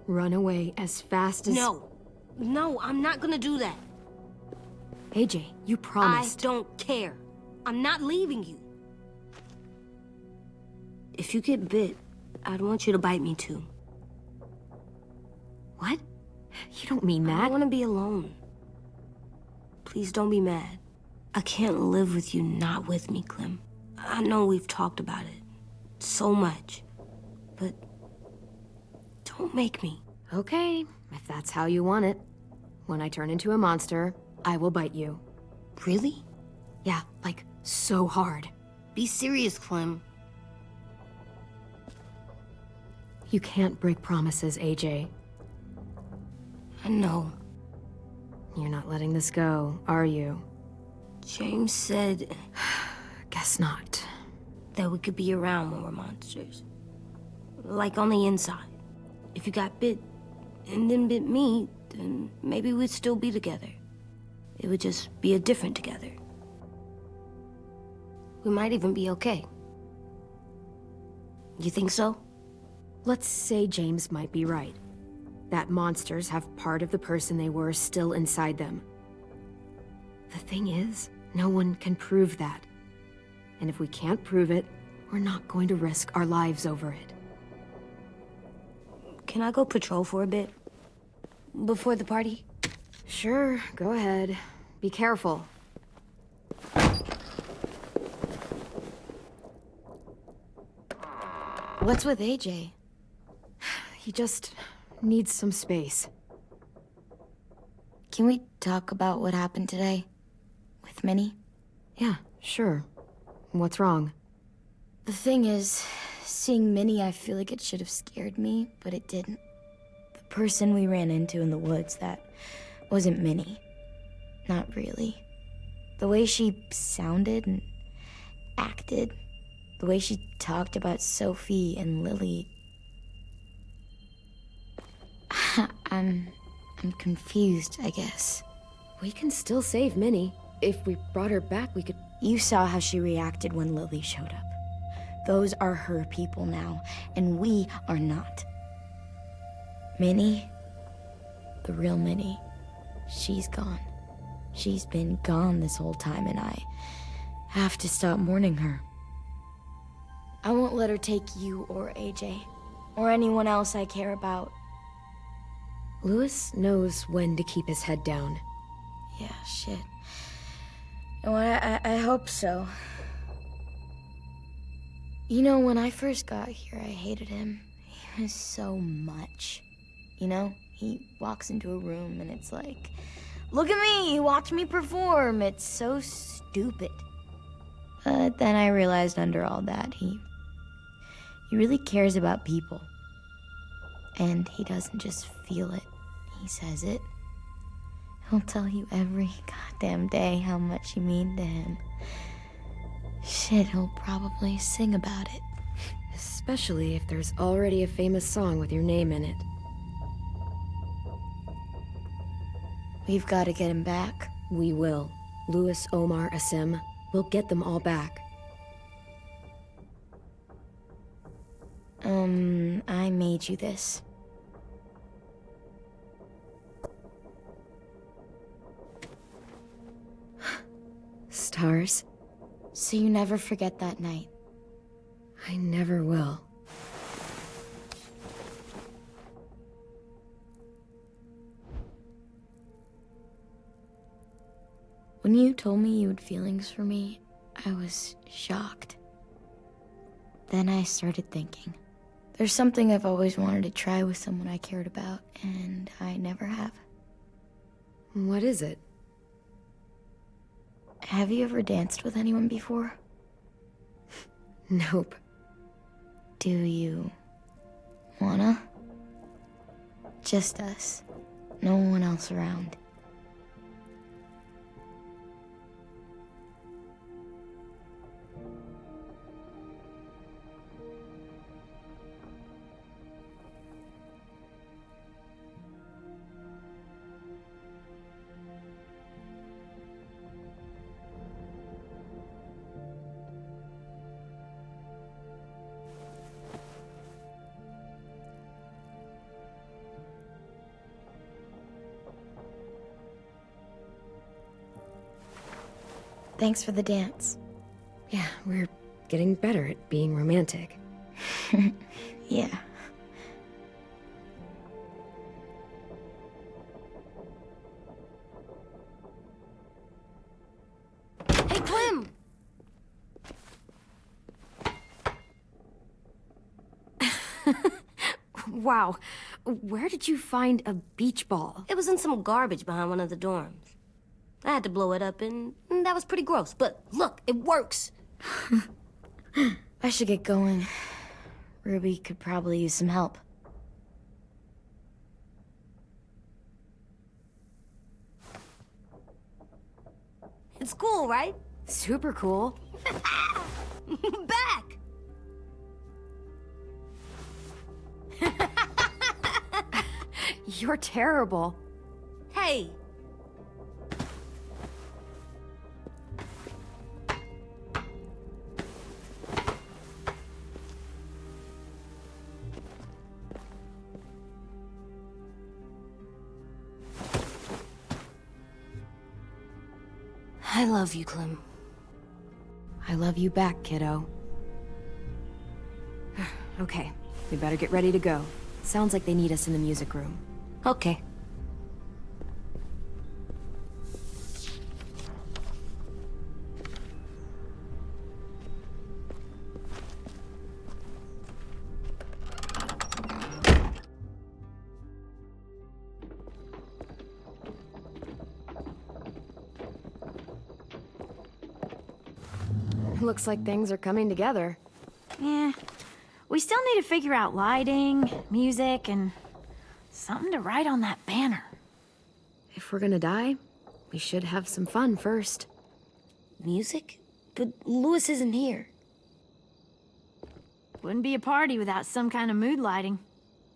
run away as fast as... No, I'm not gonna do that. AJ, you promised. I don't care. I'm not leaving you. If you get bit, I'd want you to bite me too. What? You don't mean that. I want to be alone. Please don't be mad. I can't live with you not with me, Clem. I know we've talked about it so much, but don't make me. Okay, if that's how you want it. When I turn into a monster, I will bite you. Really? Yeah, like so hard. Be serious, Clem. You can't break promises, AJ. I know. You're not letting this go, are you? James said... Guess not. That we could be around when we're monsters. Like on the inside. If you got bit and then bit me, then maybe we'd still be together. It would just be a different together. We might even be okay. You think so? Let's say James might be right. That monsters have part of the person they were still inside them. The thing is, no one can prove that. And if we can't prove it, we're not going to risk our lives over it. Can I go patrol for a bit? Before the party? Sure, go ahead. Be careful. What's with AJ? He just needs some space. Can we talk about what happened today? With Minnie? Yeah, sure. What's wrong? The thing is, seeing Minnie, I feel like it should have scared me, but it didn't. The person we ran into in the woods, that wasn't Minnie. Not really. The way she sounded and acted, the way she talked about Sophie and Lily. I'm confused, I guess. We can still save Minnie. If we brought her back, we could... You saw how she reacted when Lily showed up. Those are her people now, and we are not. Minnie, the real Minnie, she's gone. She's been gone this whole time, and I have to stop mourning her. I won't let her take you or AJ, or anyone else I care about. Louis knows when to keep his head down. Yeah, shit. Well, I hope so. You know, when I first got here, I hated him. He was so much. You know, he walks into a room and it's like, look at me, watch me perform. It's so stupid. But then I realized under all that, he really cares about people. And he doesn't just feel it, he says it. He'll tell you every goddamn day how much you mean to him. Shit, he'll probably sing about it. Especially if there's already a famous song with your name in it. We've got to get him back. We will. Louis, Omar, Asim. We'll get them all back. I made you this. Stars? So you never forget that night. I never will. When you told me you had feelings for me, I was shocked. Then I started thinking. There's something I've always wanted to try with someone I cared about, and I never have. What is it? Have you ever danced with anyone before? Nope. Do you wanna? Just us. No one else around. Thanks for the dance. Yeah, we're getting better at being romantic. Yeah. Hey, Clem! Wow. Where did you find a beach ball? It was in some garbage behind one of the dorms. I had to blow it up, and that was pretty gross. But look, it works. I should get going. Ruby could probably use some help. It's cool, right? Super cool. Back! You're terrible. Hey! I love you, Clem. I love you back, kiddo. Okay, we better get ready to go. Sounds like they need us in the music room. Okay. Looks like things are coming together. Yeah. We still need to figure out lighting, music, and something to write on that banner. If we're gonna die, we should have some fun first. Music? But Louis isn't here. Wouldn't be a party without some kind of mood lighting.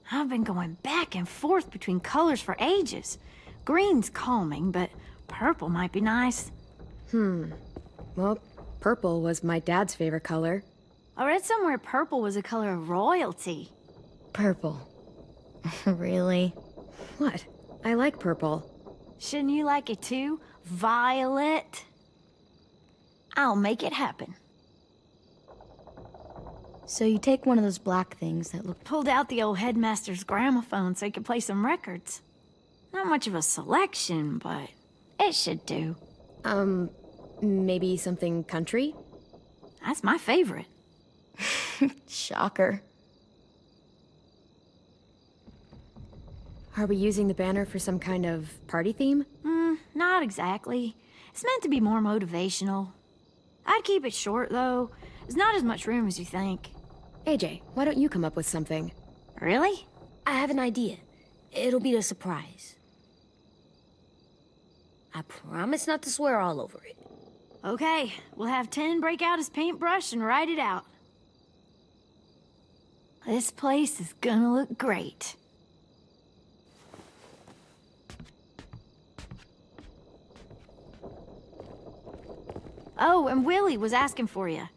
I've been going back and forth between colors for ages. Green's calming, but purple might be nice. Well, purple was my dad's favorite color. I read somewhere purple was a color of royalty. Purple. Really? What? I like purple. Shouldn't you like it too? Violet? I'll make it happen. So you take one of those black things that look... Pulled out the old headmaster's gramophone so he could play some records. Not much of a selection, but it should do. Maybe something country? That's my favorite. Shocker. Are we using the banner for some kind of party theme? Not exactly. It's meant to be more motivational. I'd keep it short, though. There's not as much room as you think. AJ, why don't you come up with something? Really? I have an idea. It'll be a surprise. I promise not to swear all over it. Okay, we'll have 10 break out his paintbrush and write it out. This place is gonna look great. Oh, and Willie was asking for you.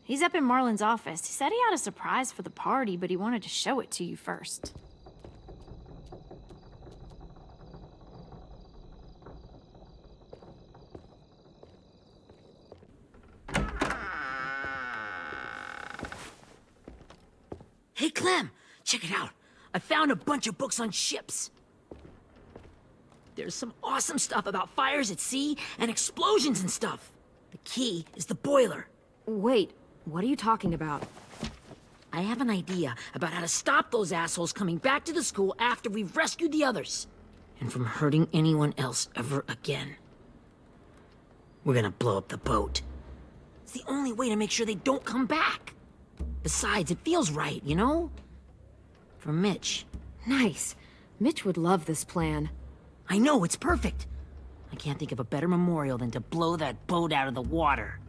He's up in Marlin's office. He said he had a surprise for the party, but he wanted to show it to you first. Hey, Clem, check it out. I found a bunch of books on ships. There's some awesome stuff about fires at sea and explosions and stuff. The key is the boiler. Wait, what are you talking about? I have an idea about how to stop those assholes coming back to the school after we've rescued the others. And from hurting anyone else ever again. We're gonna blow up the boat. It's the only way to make sure they don't come back. Besides, it feels right, you know? For Mitch. Nice. Mitch would love this plan. I know, it's perfect. I can't think of a better memorial than to blow that boat out of the water.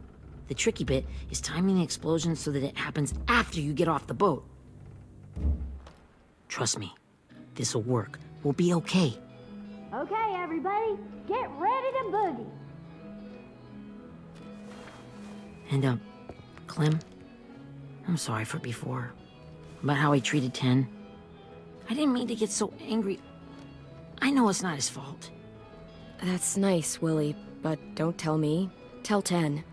The tricky bit is timing the explosion so that it happens after you get off the boat. Trust me, this'll work. We'll be okay. Okay, everybody, get ready to boogie. And, Clem, I'm sorry for before. About how I treated Ten. I didn't mean to get so angry. I know it's not his fault. That's nice, Willie, but don't tell me. Tell 10.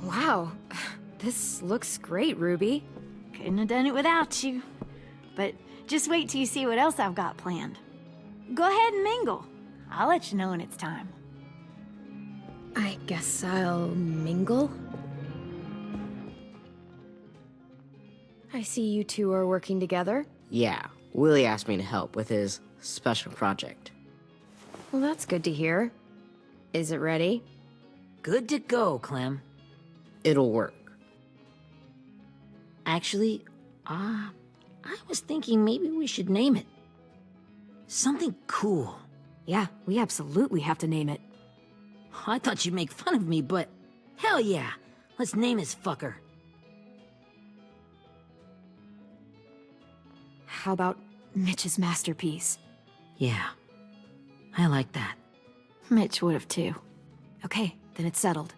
Wow, this looks great, Ruby. Couldn't have done it without you. But just wait till you see what else I've got planned. Go ahead and mingle. I'll let you know when it's time. I guess I'll mingle? I see you two are working together. Yeah, Willie asked me to help with his special project. Well, that's good to hear. Is it ready? Good to go, Clem. It'll work. Actually, I was thinking maybe we should name it. Something cool. Yeah, we absolutely have to name it. I thought you'd make fun of me, but hell yeah. Let's name this fucker. How about Mitch's masterpiece? Yeah, I like that. Mitch would have too. Okay, then it's settled.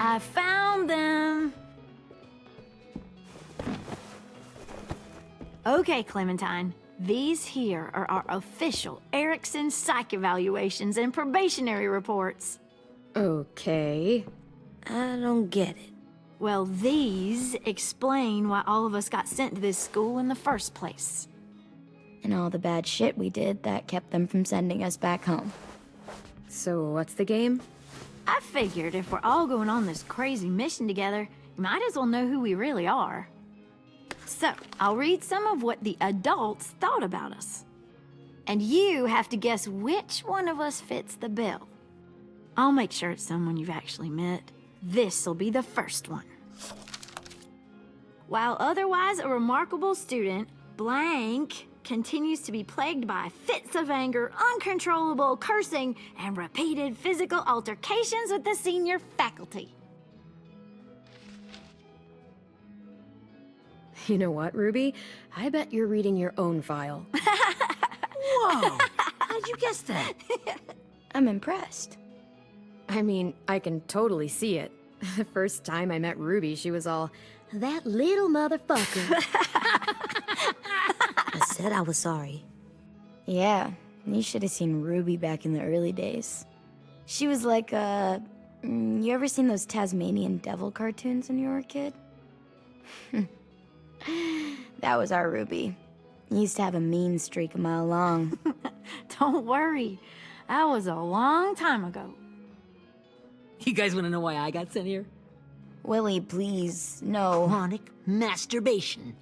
I found them! Okay, Clementine. These here are our official Erickson psych evaluations and probationary reports. Okay. I don't get it. Well, these explain why all of us got sent to this school in the first place. And all the bad shit we did that kept them from sending us back home. So what's the game? I figured if we're all going on this crazy mission together, might as well know who we really are. So, I'll read some of what the adults thought about us. And you have to guess which one of us fits the bill. I'll make sure it's someone you've actually met. This'll be the first one. While otherwise a remarkable student, blank continues to be plagued by fits of anger, uncontrollable cursing, and repeated physical altercations with the senior faculty. You know what, Ruby? I bet you're reading your own file. Whoa! How'd you guess that? I'm impressed. I mean, I can totally see it. The first time I met Ruby, she was all, "That little motherfucker." I said I was sorry. Yeah, you should have seen Ruby back in the early days. She was like, you ever seen those Tasmanian devil cartoons when you were a kid? That was our Ruby. He used to have a mean streak a mile long. Don't worry, that was a long time ago. You guys want to know why I got sent here? Willie, please, no. Chronic masturbation.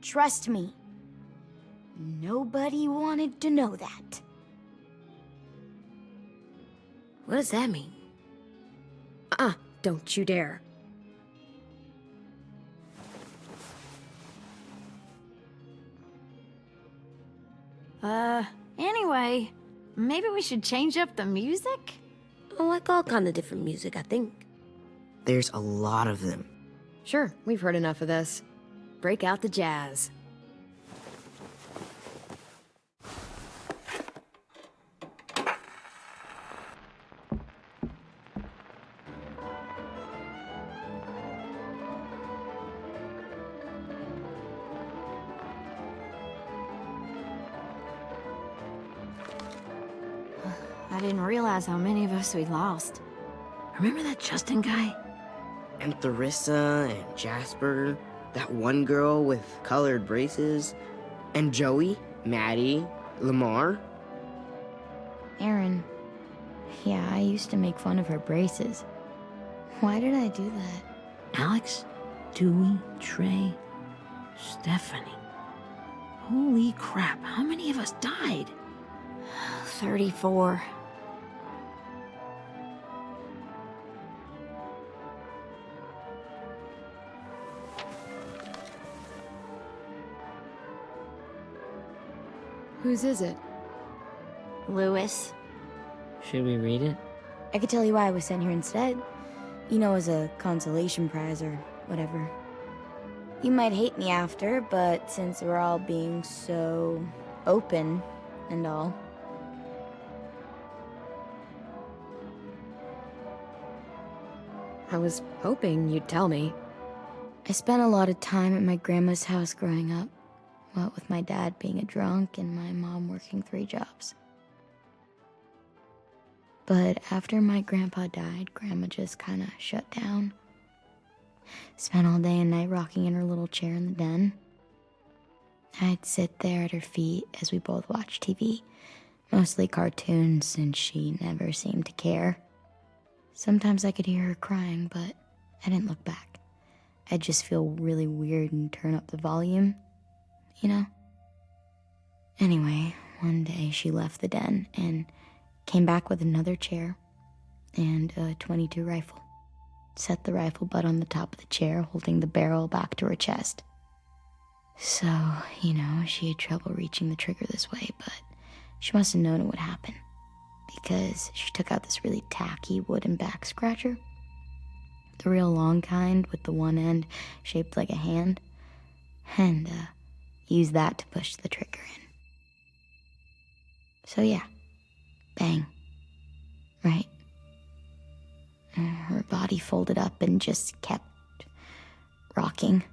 Trust me. Nobody wanted to know that. What does that mean? Don't you dare. Anyway, maybe we should change up the music? I like all kind of different music, I think. There's a lot of them. Sure, we've heard enough of this. Break out the jazz. I didn't realize how many of us we'd lost. Remember that Justin guy? And Theresa and Jasper, that one girl with colored braces, and Joey, Maddie, Lamar. Aaron. Yeah, I used to make fun of her braces. Why did I do that? Alex, Dewey, Trey, Stephanie. Holy crap, how many of us died? 34. Whose is it? Lewis. Should we read it? I could tell you why I was sent here instead. You know, as a consolation prize or whatever. You might hate me after, but since we're all being so open and all. I was hoping you'd tell me. I spent a lot of time at my grandma's house growing up. What with my dad being a drunk and my mom working 3 jobs. But after my grandpa died, Grandma just kinda shut down. Spent all day and night rocking in her little chair in the den. I'd sit there at her feet as we both watched TV. Mostly cartoons, since she never seemed to care. Sometimes I could hear her crying, but I didn't look back. I'd just feel really weird and turn up the volume. You know? Anyway, one day she left the den and came back with another chair and a .22 rifle. Set the rifle butt on the top of the chair, holding the barrel back to her chest. So, you know, she had trouble reaching the trigger this way, but she must have known it would happen. Because she took out this really tacky wooden back scratcher. The real long kind with the one end shaped like a hand. And, used that to push the trigger in. So yeah, bang. Right. And her body folded up and just kept rocking.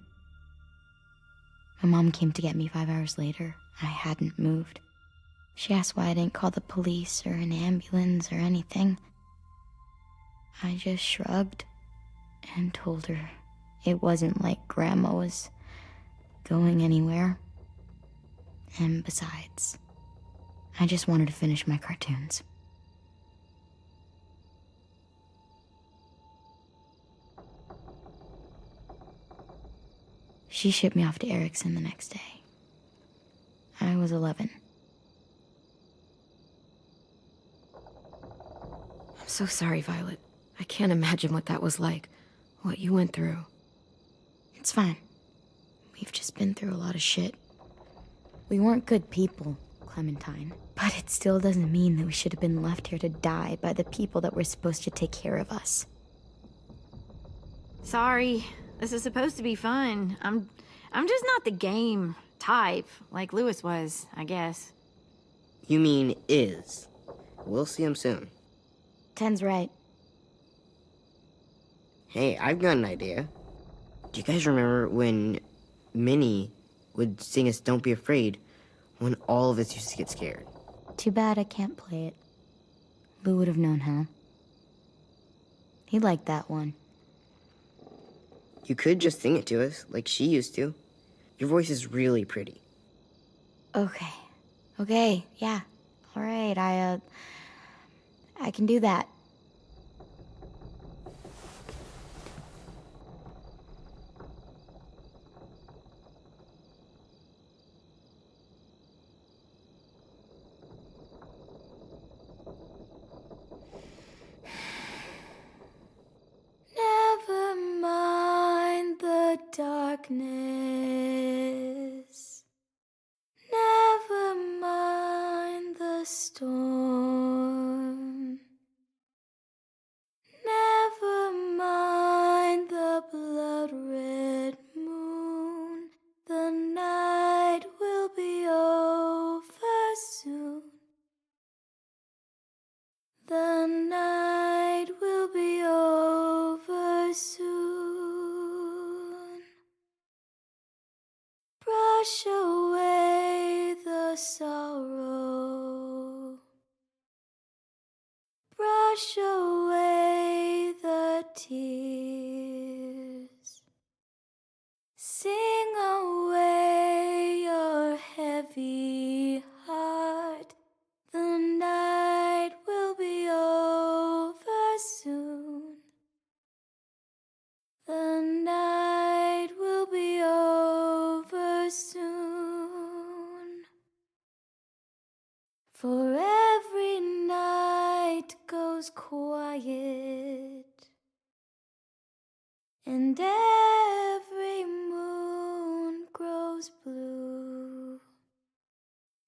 My mom came to get me 5 hours later. I hadn't moved. She asked why I didn't call the police or an ambulance or anything. I just shrugged and told her it wasn't like Grandma was going anywhere. And besides, I just wanted to finish my cartoons. She shipped me off to Erickson the next day. I was 11. I'm so sorry, Violet. I can't imagine what that was like. What you went through. It's fine. We've just been through a lot of shit. We weren't good people, Clementine. But it still doesn't mean that we should have been left here to die by the people that were supposed to take care of us. Sorry. This is supposed to be fun. I'm just not the game type, like Lewis was, I guess. You mean is. We'll see him soon. Ten's right. Hey, I've got an idea. Do you guys remember when Minnie would sing us Don't Be Afraid when all of us used to get scared? Too bad I can't play it. Lou would have known how. He liked that one. You could just sing it to us, like she used to. Your voice is really pretty. Okay, yeah. All right, I can do that. Never mind the darkness. Never mind the storm. Never mind the blood-red moon. The night will be over soon. The night will be over soon. Brush away the sorrow. Brush away the tears. Sing away your heavy heart. The night will be over soon. The night will be over soon. For every night goes quiet, and every moon grows blue.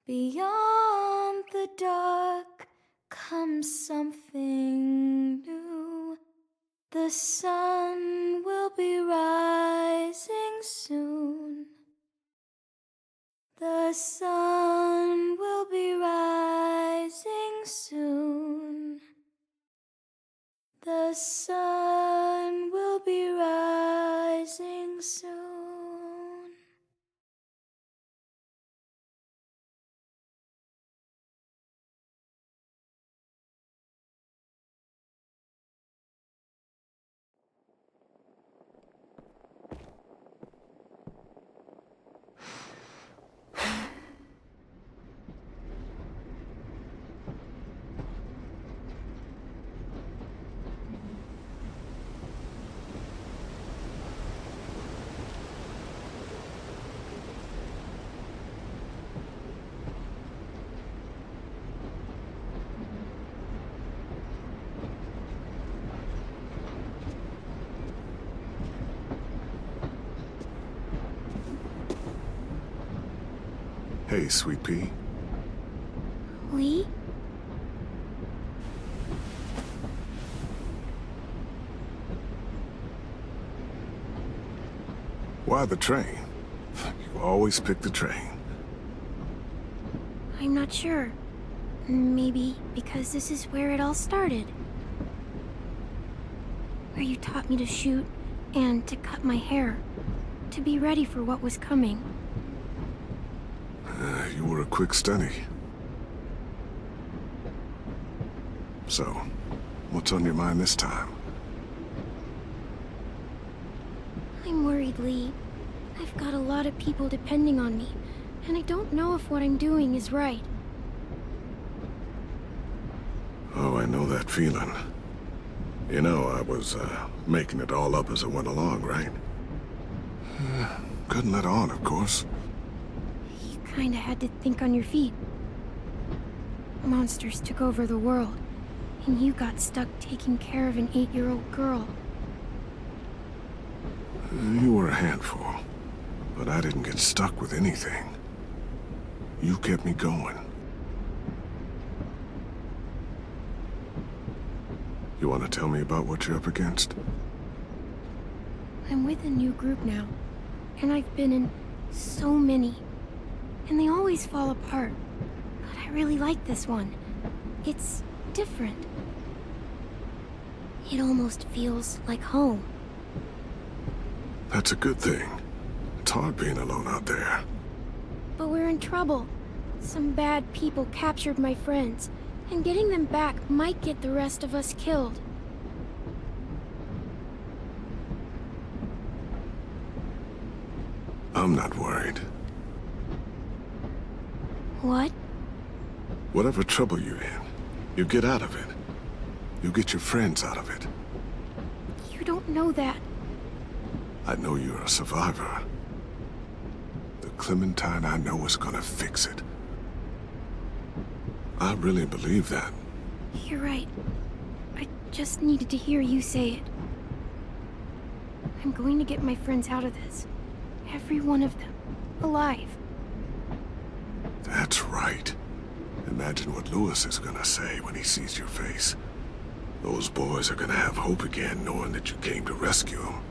Beyond the dark comes something new. The sun will be rising soon. The sun will be rising soon. The sun will be rising soon. Hey, Sweet Pea. Lee? Why the train? You always pick the train. I'm not sure. Maybe because this is where it all started. Where you taught me to shoot and to cut my hair. To be ready for what was coming. You were a quick study. So, what's on your mind this time? I'm worried, Lee. I've got a lot of people depending on me, and I don't know if what I'm doing is right. Oh, I know that feeling. You know, I was making it all up as I went along, right? Couldn't let on, of course. You kinda had to think on your feet. Monsters took over the world, and you got stuck taking care of an 8-year-old girl. You were a handful, but I didn't get stuck with anything. You kept me going. You want to tell me about what you're up against? I'm with a new group now, and I've been in so many, and they always fall apart. But I really like this one. It's different. It almost feels like home. That's a good thing. It's hard being alone out there. But we're in trouble. Some bad people captured my friends, and getting them back might get the rest of us killed. I'm not worried. What? Whatever trouble you're in, you get out of it. You get your friends out of it. You don't know that. I know you're a survivor. The Clementine I know is gonna fix it. I really believe that. You're right. I just needed to hear you say it. I'm going to get my friends out of this. Every one of them. Alive. That's right. Imagine what Lewis is gonna say when he sees your face. Those boys are gonna have hope again, knowing that you came to rescue them.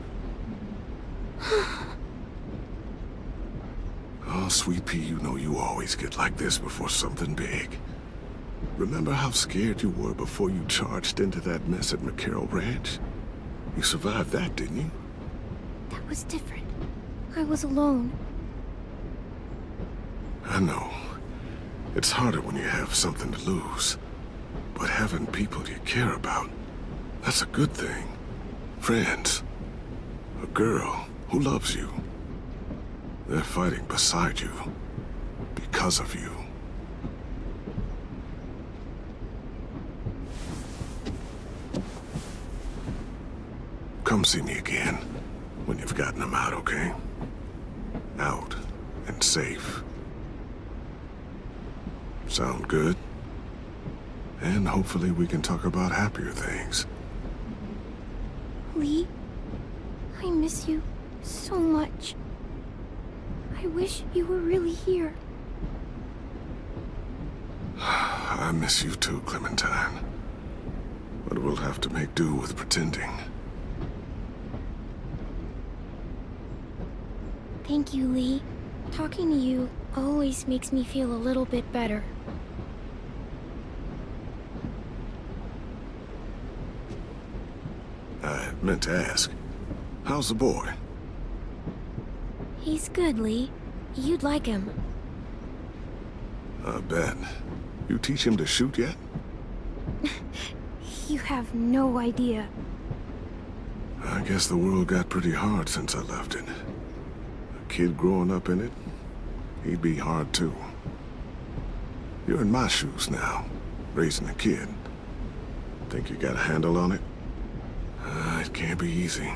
Oh, Sweet Pea, you know you always get like this before something big. Remember how scared you were before you charged into that mess at McCarroll Ranch? You survived that, didn't you? That was different. I was alone. I know. It's harder when you have something to lose. But having people you care about, that's a good thing. Friends. A girl who loves you. They're fighting beside you. Because of you. Come see me again when you've gotten them out, okay? Out and safe. Sound good? And hopefully we can talk about happier things. Lee, I miss you so much. I wish you were really here. I miss you too, Clementine. But we'll have to make do with pretending. Thank you, Lee. Talking to you always makes me feel a little bit better. I meant to ask, how's the boy? He's good, Lee. You'd like him. I bet. You teach him to shoot yet? You have no idea. I guess the world got pretty hard since I left it. A kid growing up in it, he'd be hard too. You're in my shoes now, raising a kid. Think you got a handle on it? It can't be easy.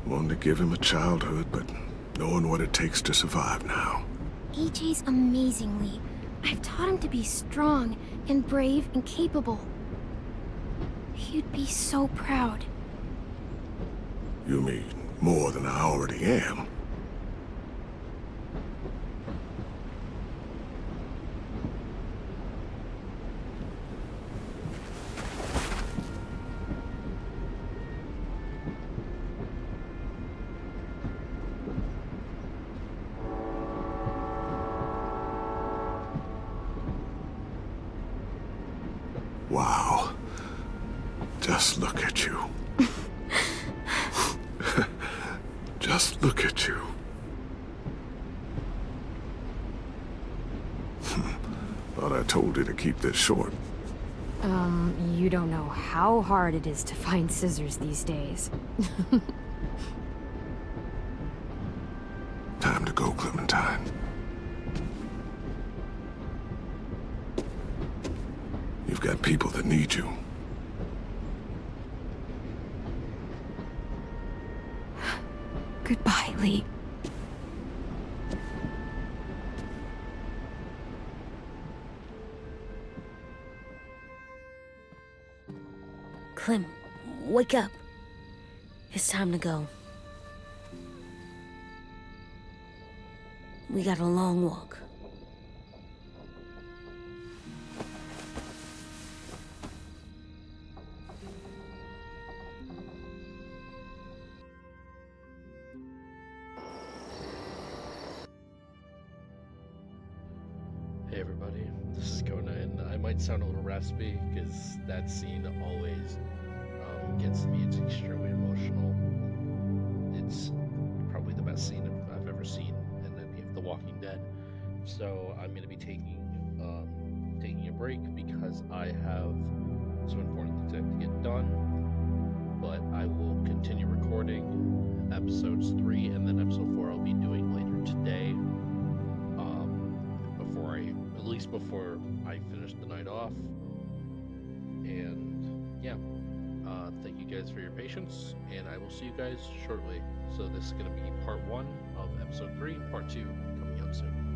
Wanting to give him a childhood, but knowing what it takes to survive now. AJ's amazing, Lee. I've taught him to be strong and brave and capable. He'd be so proud. You mean more than I already am? Wow. Just look at you. Just look at you. Thought I told you to keep this short. You don't know how hard it is to find scissors these days. Time to go, Clementine. You've got people that need you. Goodbye, Lee. Clem, wake up. It's time to go. We got a long walk. Hey everybody, this is Conan. I might sound a little raspy because that scene always gets me. It's extremely emotional. It's probably the best scene I've ever seen in any of The Walking Dead. So I'm going to be taking a break because I have some important things I have to get done. But I will continue recording episodes 3 and then episode 4 I'll be doing later today. Before I finish the night off. And yeah, thank you guys for your patience, and I will see you guys shortly. So this is going to be part 1 of episode 3, part 2 coming out soon.